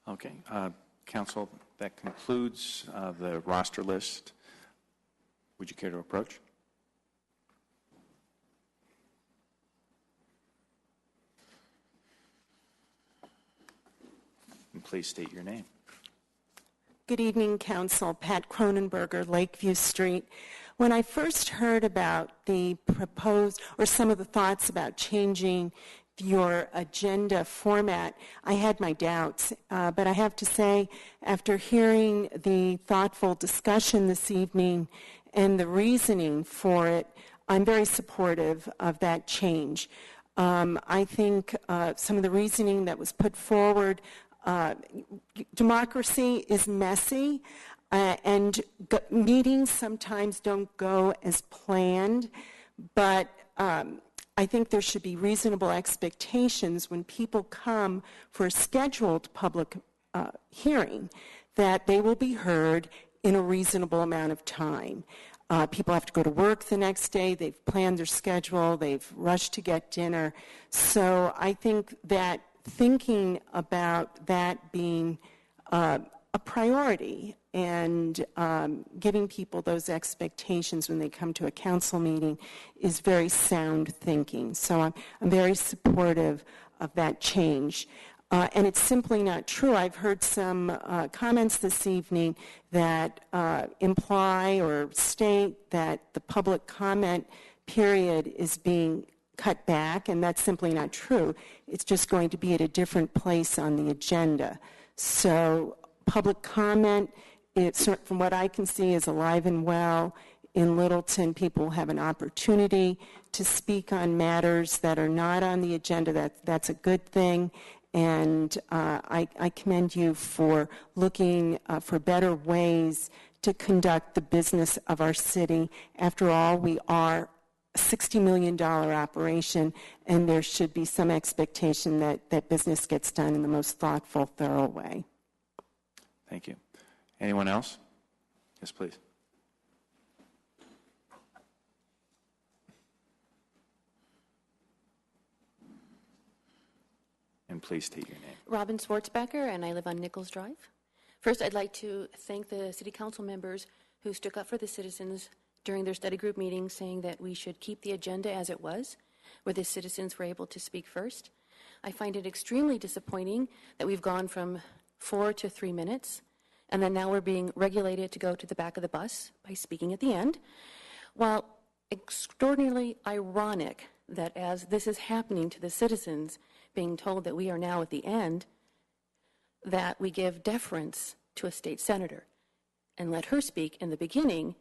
Okay, Council, that concludes the roster list. Would you care to approach? And please state your name. Good evening, Council. Pat Cronenberger, Lakeview Street. When I first heard about the proposed, or some of the thoughts about changing your agenda format, I had my doubts. But I have to say, after hearing the thoughtful discussion this evening and the reasoning for it, I'm very supportive of that change. I think some of the reasoning that was put forward, democracy is messy, and meetings sometimes don't go as planned, but I think there should be reasonable expectations when people come for a scheduled public hearing that they will be heard in a reasonable amount of time. People have to go to work the next day, they've planned their schedule, they've rushed to get dinner. So I think that thinking about that being a priority and giving people those expectations when they come to a council meeting is very sound thinking. So I'm very supportive of that change. And it's simply not true. I've heard some comments this evening that imply or state that the public comment period is being cut back, and that's simply not true. It's just going to be at a different place on the agenda. So public comment, from what I can see, is alive and well. In Littleton, people have an opportunity to speak on matters that are not on the agenda. That's a good thing. And I commend you for looking for better ways to conduct the business of our city. After all, we are a $60 million operation, and there should be some expectation that business gets done in the most thoughtful, thorough way. Thank you. Anyone else? Yes, please. And please state your name. Robin Schwartzbecker, and I live on Nichols Drive. First, I'd like to thank the City Council members who stuck up for the citizens during their study group meeting, saying that we should keep the agenda as it was, where the citizens were able to speak first. I find it extremely disappointing that we've gone from 4 to 3 minutes, and then now we're being regulated to go to the back of the bus by speaking at the end. While extraordinarily ironic that as this is happening to the citizens, being told that we are now at the end, that we give deference to a state senator and let her speak in the beginning,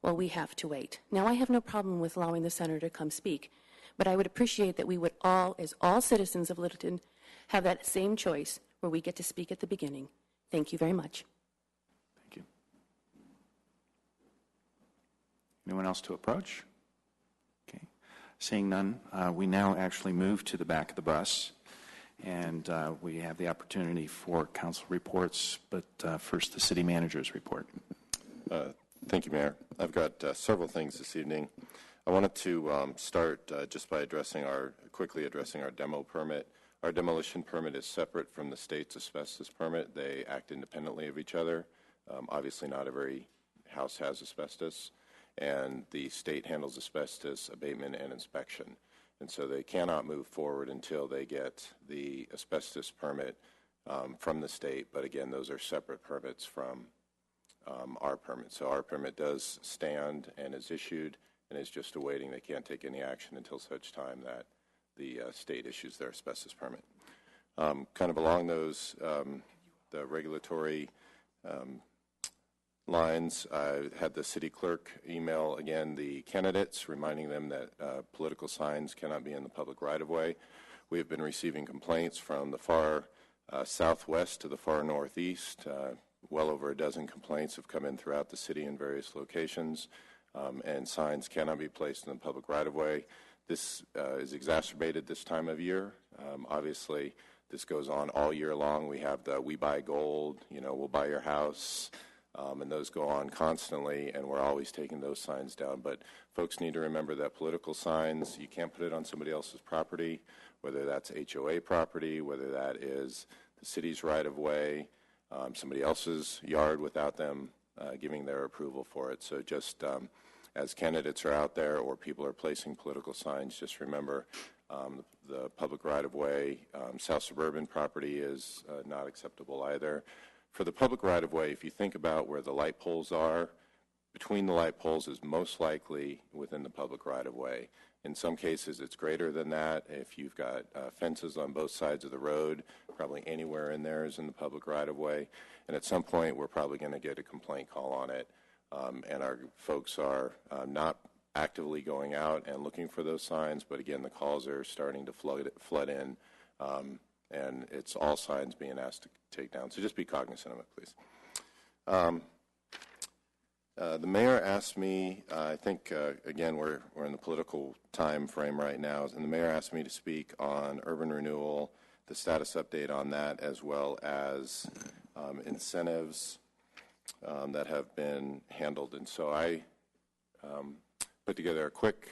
well, we have to wait. Now, I have no problem with allowing the senator to come speak, but I would appreciate that we would all, as all citizens of Littleton, have that same choice where we get to speak at the beginning. Thank you very much. Thank you. Anyone else to approach? Okay. Seeing none, we now actually move to the back of the bus, and we have the opportunity for council reports, but first the city manager's report. Thank you, Mayor. I've got several things this evening. I wanted to start just by quickly addressing our demo permit. Our demolition permit is separate from the state's asbestos permit. They act independently of each other. Obviously, not every house has asbestos, and the state handles asbestos abatement and inspection. And so they cannot move forward until they get the asbestos permit from the state. But again, those are separate permits from our permit. So our permit does stand and is issued and is just awaiting. They can't take any action until such time that the state issues their asbestos permit. Kind of along those, the regulatory lines, I had the city clerk email again the candidates, reminding them that political signs cannot be in the public right-of-way. We have been receiving complaints from the far southwest to the far northeast. Well over a dozen complaints have come in throughout the city in various locations, and signs cannot be placed in the public right-of-way. This is exacerbated this time of year. Obviously, this goes on all year long. We have the "We Buy Gold," we'll buy your house, and those go on constantly, and we're always taking those signs down. But folks need to remember that political signs, you can't put it on somebody else's property, whether that's HOA property, whether that is the city's right-of-way, somebody else's yard without them giving their approval for it. So just as candidates are out there or people are placing political signs, just remember the public right-of-way. South suburban property is not acceptable either. For the public right-of-way, if you think about where the light poles are, between the light poles is most likely within the public right-of-way. In some cases, it's greater than that. If you've got fences on both sides of the road, probably anywhere in there is in the public right-of-way. And at some point, we're probably going to get a complaint call on it. And our folks are not actively going out and looking for those signs, but again, the calls are starting to flood in, and it's all signs being asked to take down. So just be cognizant of it, please. The mayor asked me, I think, again, we're in the political time frame right now, and the mayor asked me to speak on urban renewal, the status update on that, as well as incentives that have been handled. And so I put together a quick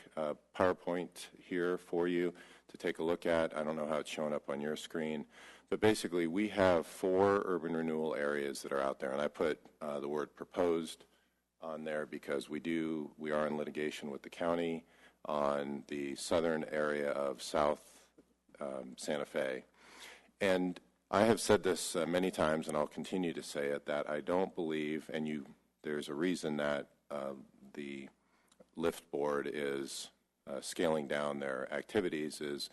PowerPoint here for you to take a look at. I don't know how it's showing up on your screen, but basically we have 4 urban renewal areas that are out there, and I put the word proposed on there because we are in litigation with the county on the southern area of South Santa Fe. And I have said this many times, and I'll continue to say it, that I don't believe, and there's a reason that the Lift Board is scaling down their activities, is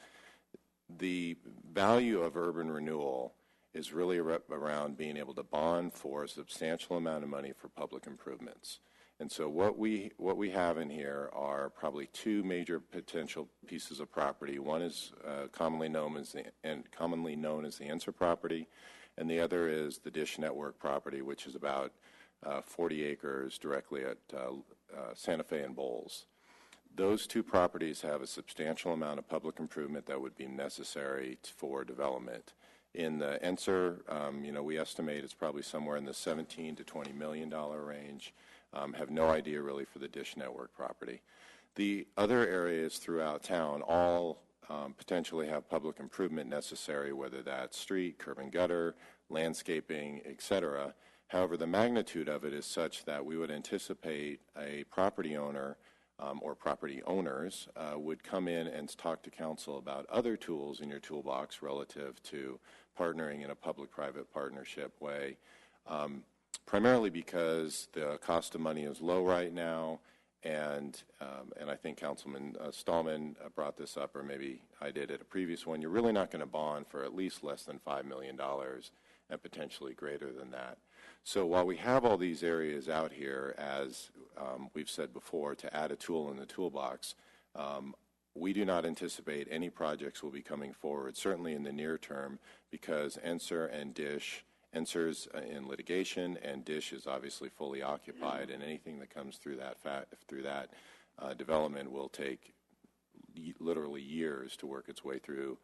the value of urban renewal is really around being able to bond for a substantial amount of money for public improvements. And so what we have in here are probably two major potential pieces of property. One is commonly known as the Enser property, and the other is the Dish Network property, which is about 40 acres directly at Santa Fe and Bowles. Those two properties have a substantial amount of public improvement that would be necessary for development. In the Enser, we estimate it's probably somewhere in the $17 to $20 million range. Have no idea really for the Dish Network property. The other areas throughout town all potentially have public improvement necessary, whether that's street, curb and gutter, landscaping, etc. However, the magnitude of it is such that we would anticipate a property owner or property owners would come in and talk to council about other tools in your toolbox relative to partnering in a public-private partnership way, primarily because the cost of money is low right now, and I think Councilman Stallman brought this up, or maybe I did at a previous one. You're really not going to bond for at least less than $5 million and potentially greater than that. So while we have all these areas out here, as we've said before, to add a tool in the toolbox, we do not anticipate any projects will be coming forward, certainly in the near term, because Enser and Dish, Enser's in litigation, and Dish is obviously fully occupied, and anything that comes through that development will take literally years to work its way through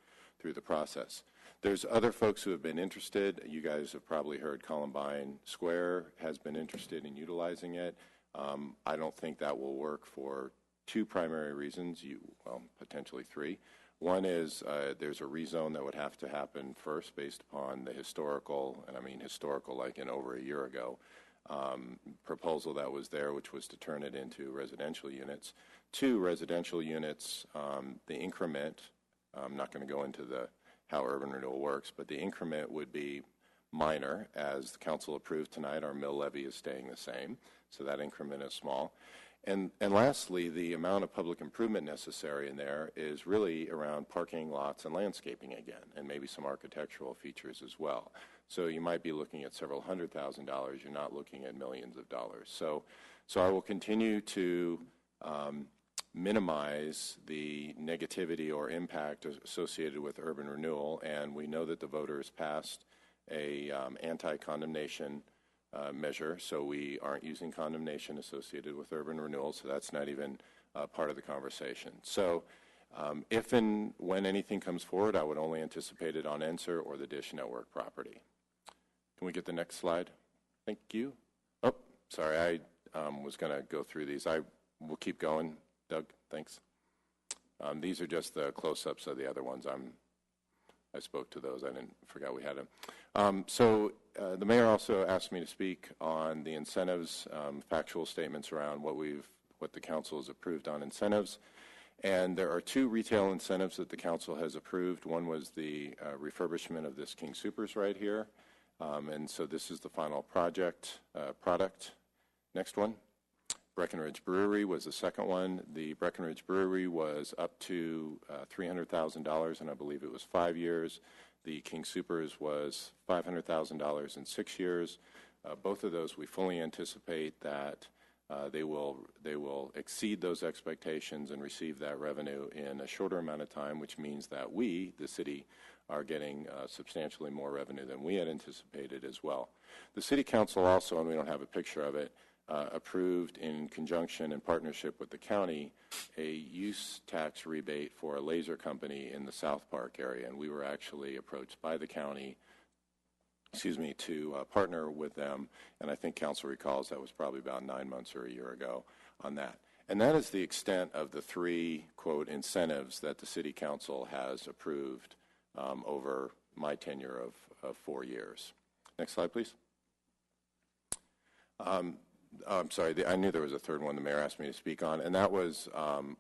the process. There's other folks who have been interested. You guys have probably heard Columbine Square has been interested in utilizing it. I don't think that will work for two primary reasons, well, potentially three. One is there's a rezone that would have to happen first based upon the historical, and I mean historical like in over a year ago, proposal that was there, which was to turn it into residential units. Two residential units, the increment, I'm not going to go into how urban renewal works, but the increment would be minor. As the council approved tonight, our mill levy is staying the same, so that increment is small. And lastly, the amount of public improvement necessary in there is really around parking lots and landscaping again, and maybe some architectural features as well. So you might be looking at several $100,000. You're not looking at millions of dollars. So I will continue to minimize the negativity or impact associated with urban renewal, and we know that the voters passed a anti-condemnation measure, so we aren't using condemnation associated with urban renewal, so that's not even part of the conversation. So if and when anything comes forward, I would only anticipate it on Enser or the Dish Network property. Can we get the next slide? Thank you. Oh, sorry, I was going to go through these. I will keep going. Doug, thanks. These are just the close-ups of the other ones. I spoke to those. I forgot we had them. So the mayor also asked me to speak on the incentives, factual statements around what the council has approved on incentives. And there are two retail incentives that the council has approved. One was the refurbishment of this King Soopers right here. And so this is the final product. Next one. Breckenridge Brewery was the second one. The Breckenridge Brewery was up to $300,000, and I believe it was 5 years. The King Soopers was $500,000 in 6 years. Both of those, we fully anticipate that they will exceed those expectations and receive that revenue in a shorter amount of time, which means that we, the city, are getting substantially more revenue than we had anticipated as well. The City Council also, and we don't have a picture of it, approved in conjunction and partnership with the county a use tax rebate for a laser company in the South Park area, and we were actually approached by the county, to partner with them, and I think council recalls that was probably about 9 months or a year ago on that. And that is the extent of the three, quote, incentives that the City Council has approved over my tenure of 4 years. Next slide, please. I'm sorry, I knew there was a third one the mayor asked me to speak on, and that was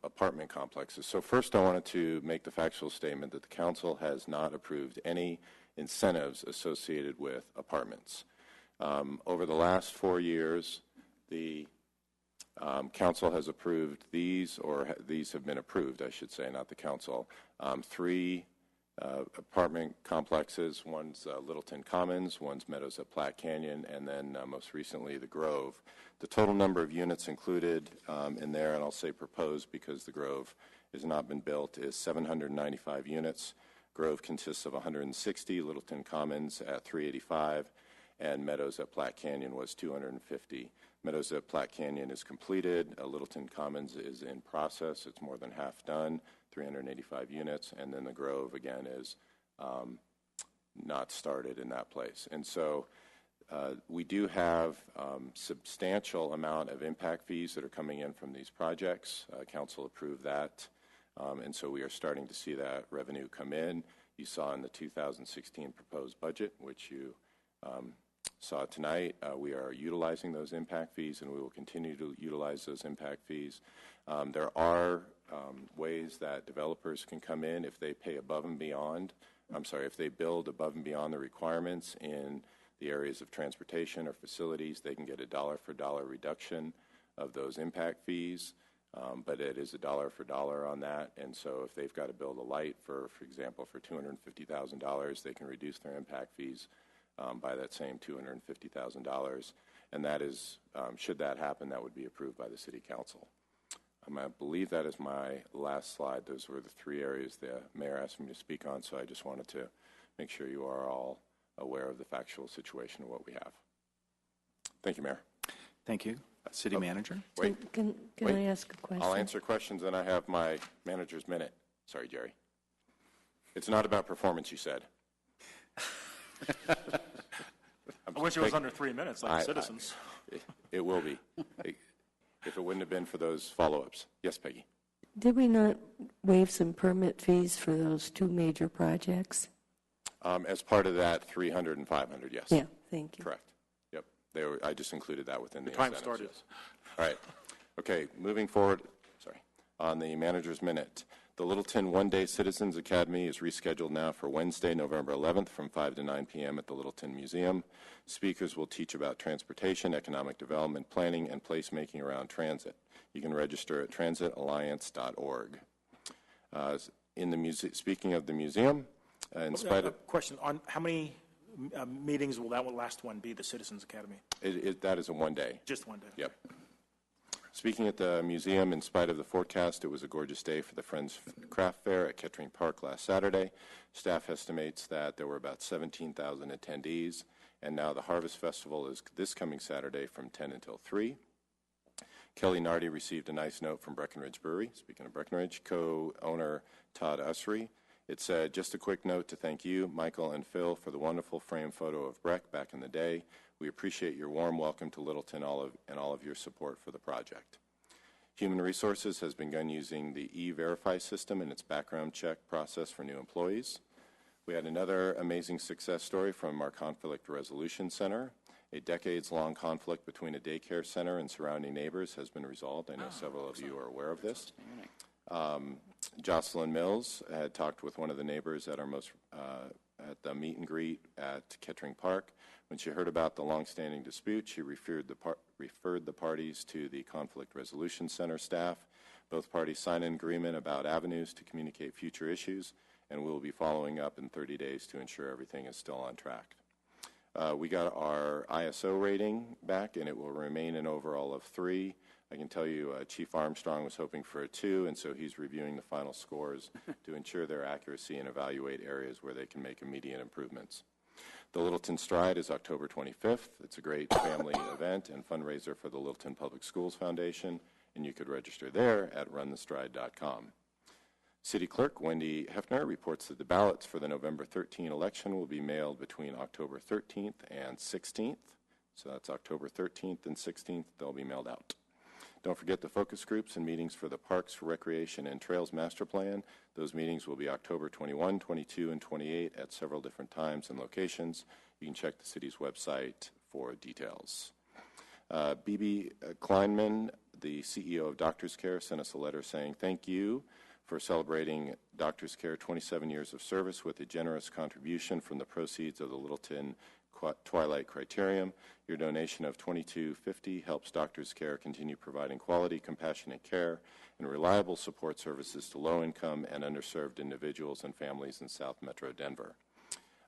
apartment complexes. So first I wanted to make the factual statement that the council has not approved any incentives associated with apartments. Over the last 4 years, the council has approved these, or these have been approved, I should say, not the council, 3 apartment complexes. One's Littleton Commons, one's Meadows at Platte Canyon, and then most recently the Grove. The total number of units included in there, and I'll say proposed because the Grove has not been built, is 795 units. Grove consists of 160, Littleton Commons at 385, and Meadows at Platte Canyon was 250. Meadows at Platte Canyon is completed. Littleton Commons is in process. It's more than half done, 385 units, and then the Grove, again, is not started in that place. And so we do have substantial amount of impact fees that are coming in from these projects. Council approved that, and so we are starting to see that revenue come in. You saw in the 2016 proposed budget, which you saw tonight, we are utilizing those impact fees, and we will continue to utilize those impact fees. There are ways that developers can come in if they pay above and beyond, if they build above and beyond the requirements in the areas of transportation or facilities, they can get a dollar for dollar reduction of those impact fees, but it is a dollar for dollar on that. And so if they've got to build a light, for example, for $250,000, they can reduce their impact fees by that same $250,000. And that is, should that happen, that would be approved by the City Council. I believe that is my last slide. Those were the 3 areas the Mayor asked me to speak on, so I just wanted to make sure you are all aware of the factual situation of what we have. Thank you, Mayor. Thank you. City Manager? Wait. Can I ask a question? I'll answer questions, and I have my manager's minute. Sorry, Jerry. It's not about performance, you said. I wish it was under 3 minutes, like citizens. It will be, if it wouldn't have been for those follow-ups. Yes, Peggy? Did we not waive some permit fees for those 2 major projects? As part of that, 300 and 500, yes. Yeah, thank you. Correct. Yep. I just included that within the time incentives. started. Yes. All right. Okay, moving forward, on the manager's minute. The Littleton One-Day Citizens Academy is rescheduled now for Wednesday, November 11th from 5 to 9 p.m. at the Littleton Museum. Speakers will teach about transportation, economic development, planning, and placemaking around transit. You can register at transitalliance.org. Speaking of the museum, in spite of... Question, on how many meetings will that last one be, the Citizens Academy? That is a 1 day. Just 1 day. Yep. Speaking at the museum, in spite of the forecast, it was a gorgeous day for the Friends Craft Fair at Kettering Park last Saturday. Staff estimates that there were about 17,000 attendees, and now the Harvest Festival is this coming Saturday from 10 until 3. Kelly Nardi received a nice note from Breckenridge Brewery, speaking of Breckenridge, co-owner Todd Usry. It said, just a quick note to thank you, Michael and Phil, for the wonderful frame photo of Breck back in the day. We appreciate your warm welcome to Littleton and all of your support for the project. Human Resources has begun using the E-Verify system in its background check process for new employees. We had another amazing success story from our Conflict Resolution Center. A decades-long conflict between a daycare center and surrounding neighbors has been resolved. I know several of you are aware of this. Jocelyn Mills had talked with one of the neighbors at at the meet and greet at Kettering Park. When she heard about the longstanding dispute, she referred the parties to the Conflict Resolution Center staff. Both parties signed an agreement about avenues to communicate future issues, and we'll be following up in 30 days to ensure everything is still on track. We got our ISO rating back, and it will remain an overall of 3. I can tell you Chief Armstrong was hoping for a 2, and so he's reviewing the final scores to ensure their accuracy and evaluate areas where they can make immediate improvements. The Littleton Stride is October 25th. It's a great family event and fundraiser for the Littleton Public Schools Foundation, and you could register there at runthestride.com. City Clerk Wendy Hefner reports that the ballots for the November 13 election will be mailed between October 13th and 16th. So that's October 13th and 16th. They'll be mailed out. Don't forget the focus groups and meetings for the Parks, Recreation, and Trails Master Plan. Those meetings will be October 21, 22, and 28 at several different times and locations. You can check the city's website for details. B.B. Kleinman, the CEO of Doctors Care, sent us a letter saying thank you for celebrating Doctors Care 27 years of service with a generous contribution from the proceeds of the Littleton Twilight Criterium. Your donation of $22.50 helps Doctors Care continue providing quality, compassionate care and reliable support services to low-income and underserved individuals and families in South Metro Denver.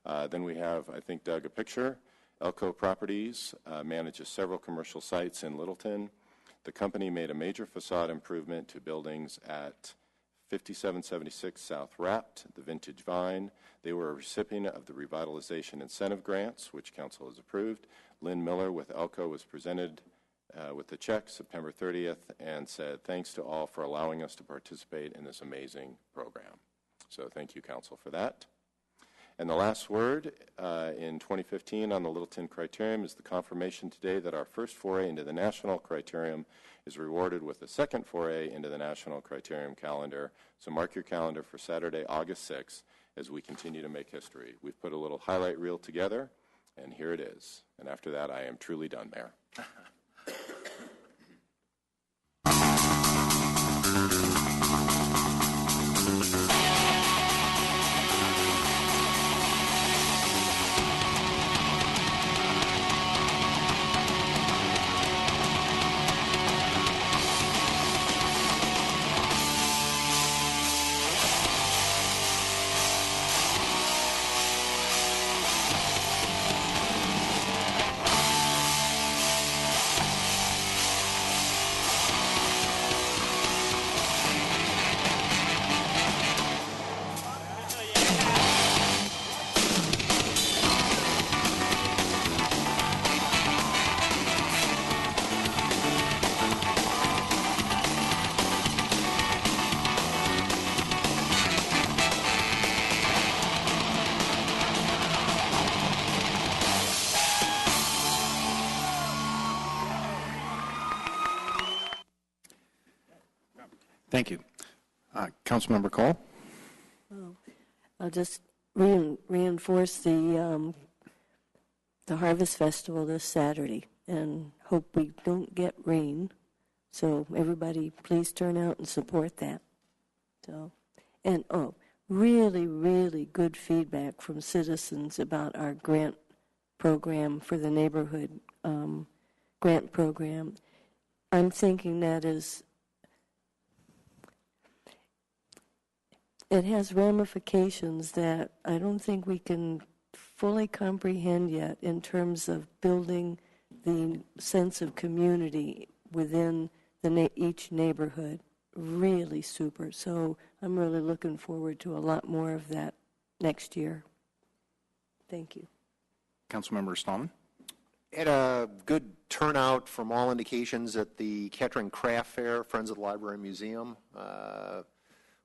Then we have, I think, Doug, a picture. Elko Properties manages several commercial sites in Littleton. The company made a major facade improvement to buildings at 5776 South Rapt, the Vintage Vine. They were a recipient of the Revitalization Incentive Grants, which Council has approved. Lynn Miller with Elko was presented with the check September 30th and said, "Thanks to all for allowing us to participate in this amazing program." So thank you, Council, for that. And the last word in 2015 on the Littleton Criterium is the confirmation today that our first foray into the National Criterium is rewarded with a second foray into the National Criterium calendar. So mark your calendar for Saturday, August 6th, as we continue to make history. We've put a little highlight reel together, and here it is. And after that, I am truly done, Mayor. Thank you. Councilmember Cole? I'll just reinforce the Harvest Festival this Saturday and hope we don't get rain. So everybody, please turn out and support that. So, and really, really good feedback from citizens about our grant program for the neighborhood grant program. I'm thinking that it has ramifications that I don't think we can fully comprehend yet in terms of building the sense of community within each neighborhood. Really super. So I'm really looking forward to a lot more of that next year. Thank you. Councilmember Stallman? Had a good turnout from all indications at the Kettering Craft Fair, Friends of the Library and Museum.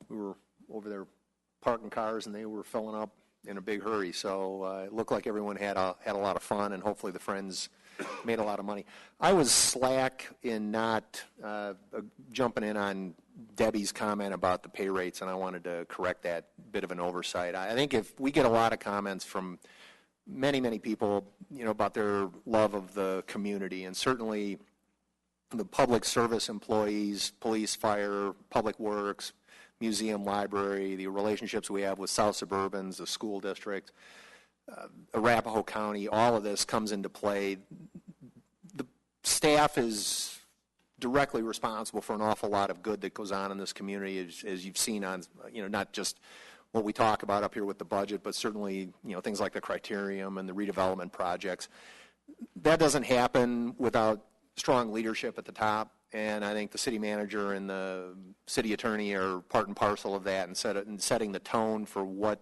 We were over there parking cars, and they were filling up in a big hurry. So it looked like everyone had a lot of fun, and hopefully the Friends made a lot of money. I was slack in not jumping in on Debbie's comment about the pay rates, and I wanted to correct that bit of an oversight. I think if we get a lot of comments from many, many people, about their love of the community, and certainly the public service employees, police, fire, public works, museum, library, the relationships we have with South Suburbans, the school district, Arapahoe County, all of this comes into play. The staff is directly responsible for an awful lot of good that goes on in this community, as you've seen on, not just what we talk about up here with the budget, but certainly, things like the Criterium and the redevelopment projects. That doesn't happen without strong leadership at the top, and I think the city manager and the city attorney are part and parcel of that and setting the tone for what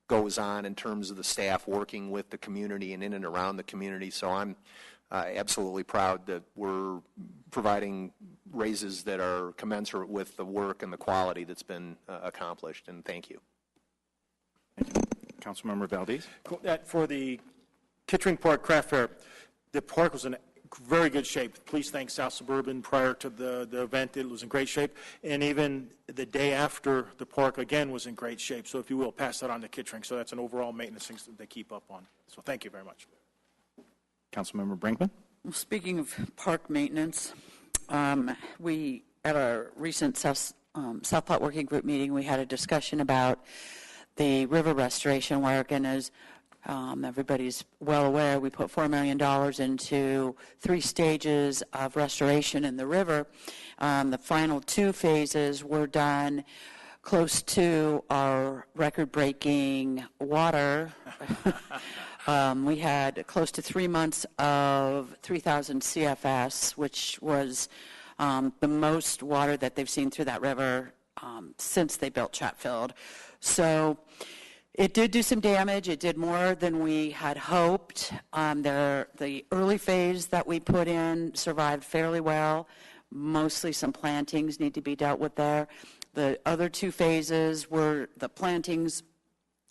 goes on in terms of the staff working with the community and in and around the community. So I'm absolutely proud that we're providing raises that are commensurate with the work and the quality that's been accomplished, and thank you. Councilmember Valdez? For the Kittering Park Craft Fair, the park was in very good shape. Please thank South Suburban. Prior to the event, it was in great shape. And even the day after, the park, again, was in great shape. So if you will, pass that on to Kittering. So that's an overall maintenance thing that they keep up on. So thank you very much. Councilmember Brinkman? Well, speaking of park maintenance, we, at our recent South South Platte Working Group meeting, we had a discussion about the river restoration work, and as everybody's well aware, we put $4 million into 3 stages of restoration in the river. The final 2 phases were done close to our record-breaking water. We had close to 3 months of 3,000 CFS, which was the most water that they've seen through that river since they built Chatfield. So it did do some damage. It did more than we had hoped. The early phase that we put in survived fairly well. Mostly some plantings need to be dealt with there. The other 2 phases were the plantings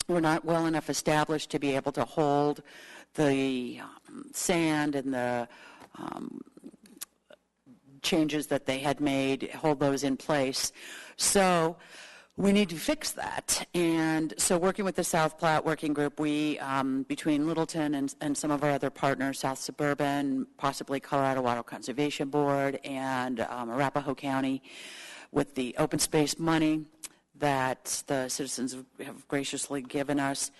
were not well enough established to be able to hold the sand and the changes that they had made, hold those in place. So we need to fix that. And so working with the South Platte Working Group, we, between Littleton and some of our other partners, South Suburban, possibly Colorado Water Conservation Board, and Arapahoe County, with the open space money that the citizens have graciously given us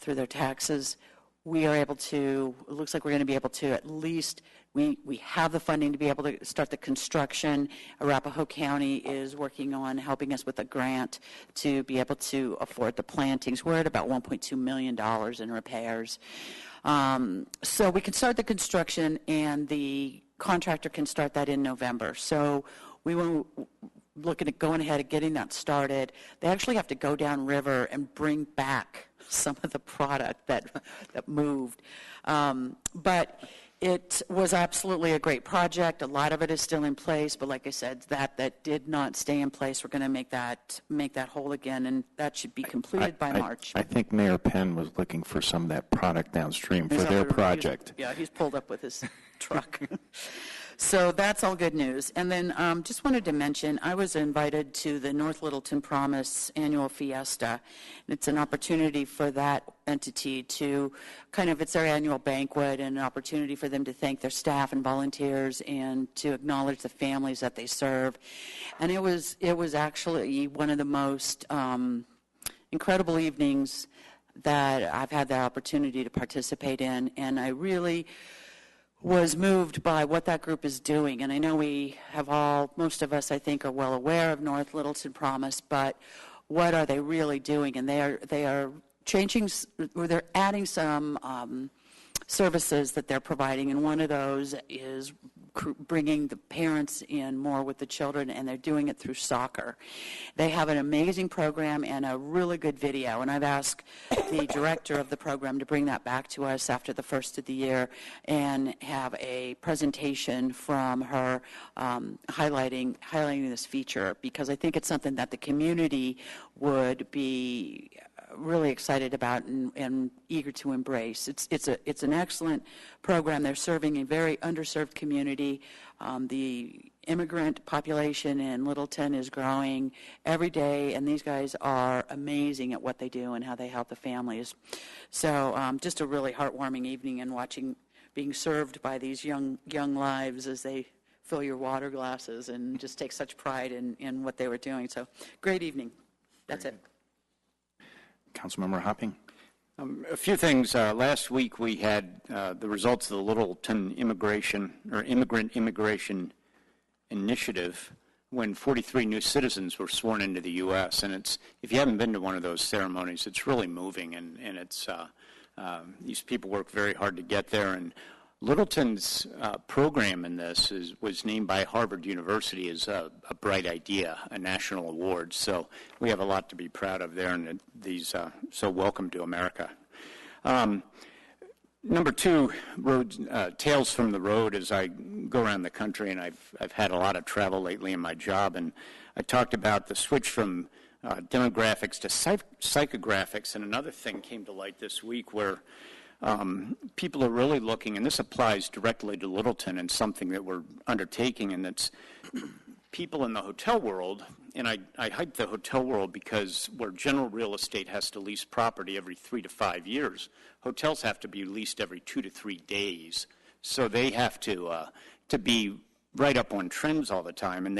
through their taxes, we are able to, it looks like we're going to be able to at least, we have the funding to be able to start the construction. Arapahoe County is working on helping us with a grant to be able to afford the plantings. We're at about $1.2 million in repairs. So we can start the construction, and the contractor can start that in November. So we were looking at going ahead and getting that started. They actually have to go downriver and bring back some of the product that moved. But it was absolutely a great project. A lot of it is still in place, but like I said, that did not stay in place. We're going to make that whole again, and that should be completed by March. I think Mayor Penn was looking for some of that product downstream for their project. He's pulled up with his truck. So that's all good news. And then just wanted to mention, I was invited to the North Littleton Promise annual fiesta. It's an opportunity for that entity to it's their annual banquet, and an opportunity for them to thank their staff and volunteers and to acknowledge the families that they serve. And it was actually one of the most incredible evenings that I've had the opportunity to participate in, and I really was moved by what that group is doing. And I know we have most of us, I think, are well aware of North Littleton Promise, but what are they really doing? And they are changing, or they're adding some services that they're providing, and one of those is bringing the parents in more with the children, and they're doing it through soccer. They have an amazing program and a really good video, and I've asked the director of the program to bring that back to us after the first of the year and have a presentation from her highlighting this feature, because I think it's something that the community would be really excited about and eager to embrace. It's an excellent program. They're serving a very underserved community. The immigrant population in Littleton is growing every day, and these guys are amazing at what they do and how they help the families. So just a really heartwarming evening, and being served by these young lives as they fill your water glasses and just take such pride in what they were doing. So great evening. That's it. Councilmember Hopping. A few things. Last week we had the results of the Littleton Immigrant Immigration Initiative, when 43 new citizens were sworn into the U.S. And if you haven't been to one of those ceremonies, it's really moving, and it's these people work very hard to get there. And Littleton's program in this was named by Harvard University as a bright idea, a national award. So we have a lot to be proud of there, and so welcome to America. Number 2, tales from the road. As I go around the country, and I've had a lot of travel lately in my job, and I talked about the switch from demographics to psychographics, and another thing came to light this week where people are really looking, and this applies directly to Littleton and something that we're undertaking, and it's people in the hotel world, and I hype the hotel world because where general real estate has to lease property every 3 to 5 years, hotels have to be leased every 2 to 3 days. So they have to be right up on trends all the time, and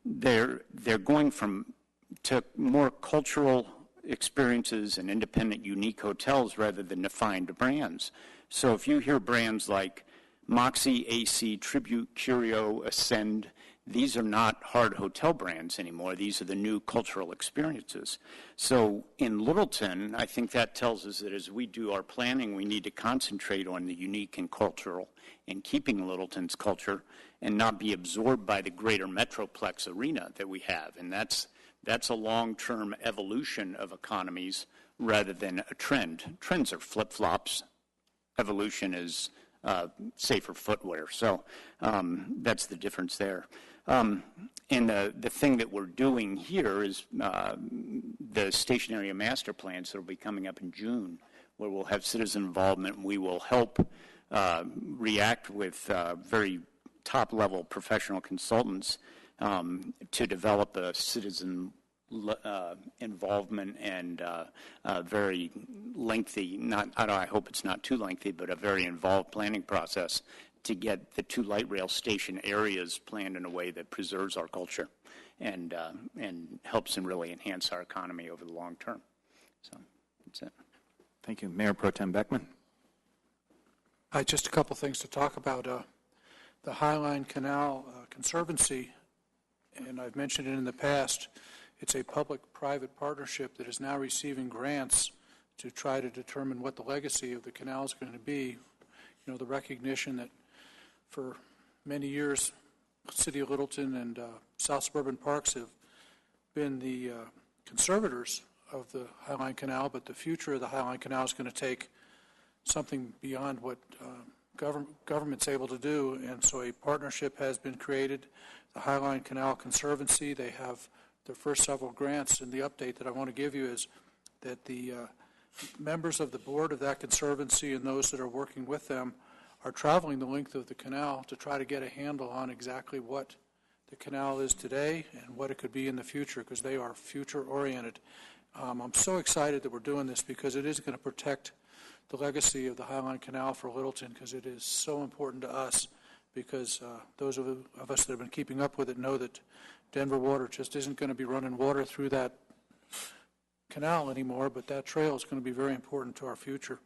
they're going to more cultural experiences and independent, unique hotels rather than defined brands. So if you hear brands like Moxie, AC, Tribute, Curio, Ascend, these are not hard hotel brands anymore. These are the new cultural experiences. So in Littleton, I think that tells us that as we do our planning, we need to concentrate on the unique and cultural and keeping Littleton's culture and not be absorbed by the greater Metroplex arena that we have. And that's a long-term evolution of economies rather than a trend. Trends are flip-flops. Evolution is safer footwear. So that's the difference there. And the thing that we're doing here is the station area master plans that will be coming up in June, where we'll have citizen involvement. We will help react with very top-level professional consultants to develop a citizen involvement and very lengthy, I hope it's not too lengthy, but a very involved planning process to get the 2 light rail station areas planned in a way that preserves our culture and helps and really enhance our economy over the long term. So that's it. Thank you. Mayor Pro Tem Beckman. Just a couple things to talk about. The Highline Canal Conservancy, and I've mentioned it in the past, it's a public-private partnership that is now receiving grants to try to determine what the legacy of the canal is going to be. You know, the recognition that for many years, City of Littleton and South Suburban Parks have been the conservators of the Highline Canal, but the future of the Highline Canal is going to take something beyond what government's able to do, and so a partnership has been created. The Highline Canal Conservancy, they have their first several grants, and the update that I want to give you is that the members of the board of that conservancy and those that are working with them are traveling the length of the canal to try to get a handle on exactly what the canal is today and what it could be in the future, because they are future-oriented. I'm so excited that we're doing this because it is going to protect the legacy of the Highline Canal for Littleton, because it is so important to us, because those of us that have been keeping up with it know that Denver Water just isn't going to be running water through that canal anymore, but that trail is going to be very important to our future.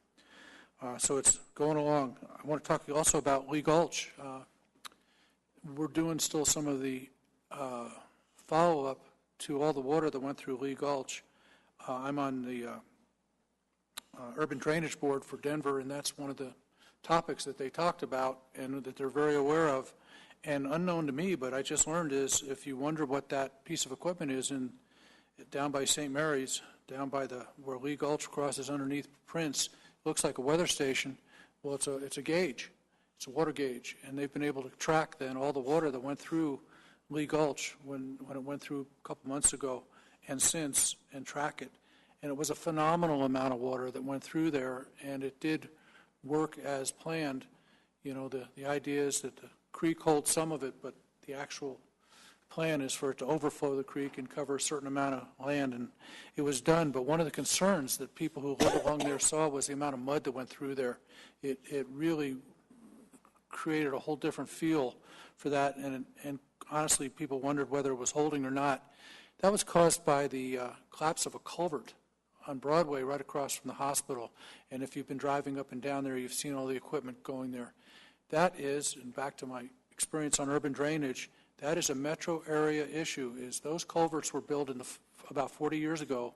So it's going along. I want to talk also about Lee Gulch. We're doing still some of the follow-up to all the water that went through Lee Gulch. I'm on the Urban Drainage Board for Denver, and that's one of the topics that they talked about and that they're very aware of. And unknown to me, but I just learned, is if you wonder what that piece of equipment is down by St. Mary's, down by where Lee Gulch crosses underneath Prince, it looks like a weather station. Well, it's a gauge. It's a water gauge, and they've been able to track then all the water that went through Lee Gulch when it went through a couple months ago and since, and track it. And it was a phenomenal amount of water that went through there, and it did work as planned. You know, the idea is that the creek holds some of it, but the actual plan is for it to overflow the creek and cover a certain amount of land, and it was done. But one of the concerns that people who live along there saw was the amount of mud that went through there. It really created a whole different feel for that, and honestly, people wondered whether it was holding or not. That was caused by the collapse of a culvert on Broadway right across from the hospital, and if you've been driving up and down there, you've seen all the equipment going there. That is, and back to my experience on urban drainage, that is a metro area issue. Is those culverts were built about 40 years ago.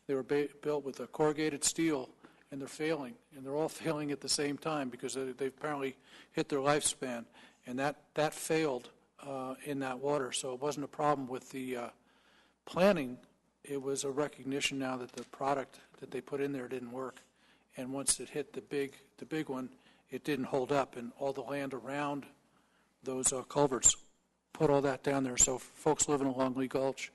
They were built with a corrugated steel, and they're failing, and they're all failing at the same time because they've apparently hit their lifespan, and that failed in that water. So it wasn't a problem with the planning. It was a recognition now that the product that they put in there didn't work, and once it hit the big one, it didn't hold up, and all the land around those culverts put all that down there. So folks living along Lee Gulch,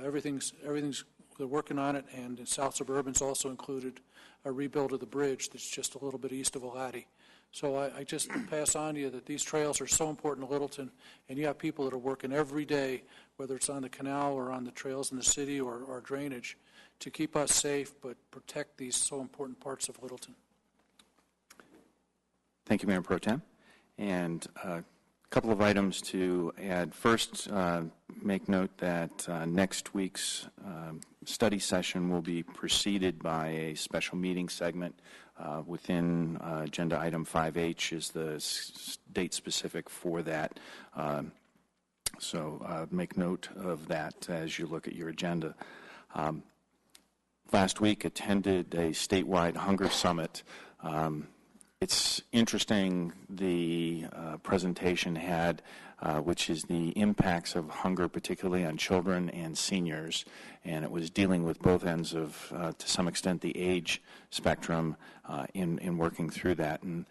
everything's they're working on it, and in South Suburban's also included a rebuild of the bridge that's just a little bit east of Alati. So I just pass on to you that these trails are so important to Littleton, and you have people that are working every day, whether it's on the canal or on the trails in the city or drainage, to keep us safe but protect these so important parts of Littleton. Thank you, Mayor Pro Tem. And couple of items to add. First, make note that next week's study session will be preceded by a special meeting segment within agenda item 5H is the date specific for that. So make note of that as you look at your agenda. Last week attended a statewide hunger summit. It's interesting the presentation had, which is the impacts of hunger, particularly on children and seniors, and it was dealing with both ends of, to some extent, the age spectrum in working through that. And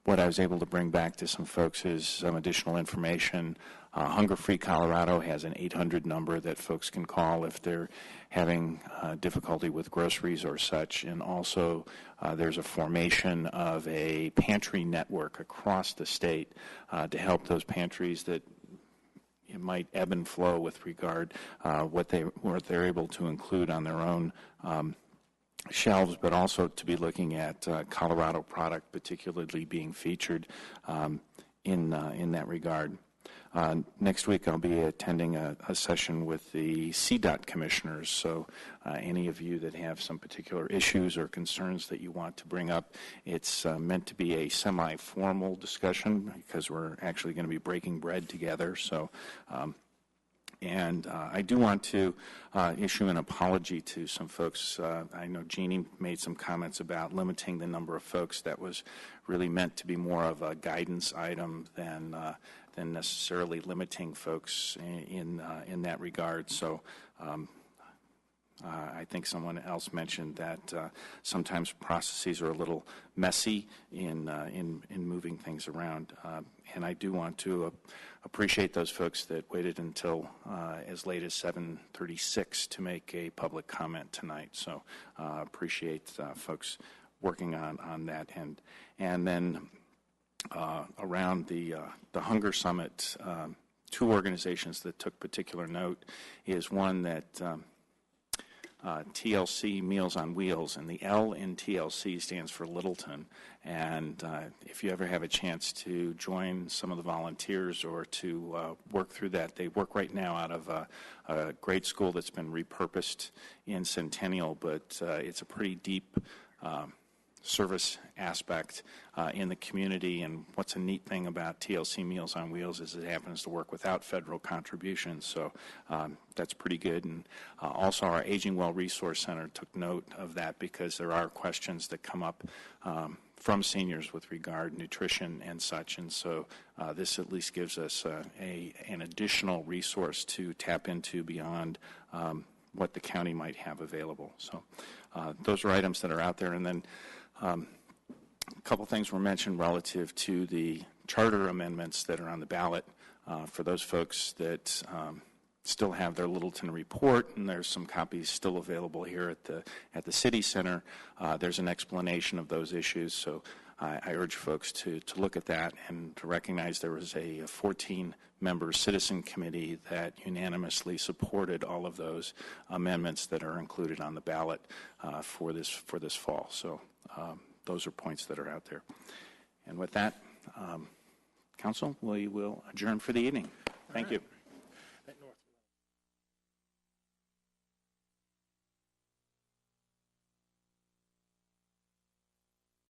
what I was able to bring back to some folks is some additional information. Hunger Free Colorado has an 800 number that folks can call if they're having difficulty with groceries or such. And also there's a formation of a pantry network across the state to help those pantries that it might ebb and flow with regard what they're able to include on their own shelves, but also to be looking at Colorado product particularly being featured in that regard. Next week I'll be attending a session with the CDOT commissioners, so any of you that have some particular issues or concerns that you want to bring up, it's meant to be a semi-formal discussion because we're actually going to be breaking bread together. So, and I do want to issue an apology to some folks. I know Jeannie made some comments about limiting the number of folks. That was really meant to be more of a guidance item than necessarily limiting folks in that regard. So I think someone else mentioned that sometimes processes are a little messy in moving things around. And I do want to appreciate those folks that waited until as late as 7:36 to make a public comment tonight. So appreciate folks working on that end. And then around the Hunger Summit, two organizations that took particular note is one that TLC, Meals on Wheels, and the L in TLC stands for Littleton. And if you ever have a chance to join some of the volunteers or to work through that, they work right now out of a grade school that's been repurposed in Centennial, but it's a pretty deep service aspect in the community. And what's a neat thing about TLC Meals on Wheels is it happens to work without federal contributions, so that's pretty good. And also our Aging Well Resource Center took note of that because there are questions that come up from seniors with regard to nutrition and such, and so this at least gives us an additional resource to tap into beyond what the county might have available. So those are items that are out there. And then a couple things were mentioned relative to the charter amendments that are on the ballot. For those folks that still have their Littleton report, and there's some copies still available here at the City Center, there's an explanation of those issues. So I urge folks to look at that and to recognize there was a 14-member citizen committee that unanimously supported all of those amendments that are included on the ballot for this fall. So those are points that are out there. And with that, Council, we will adjourn for the evening. Thank you.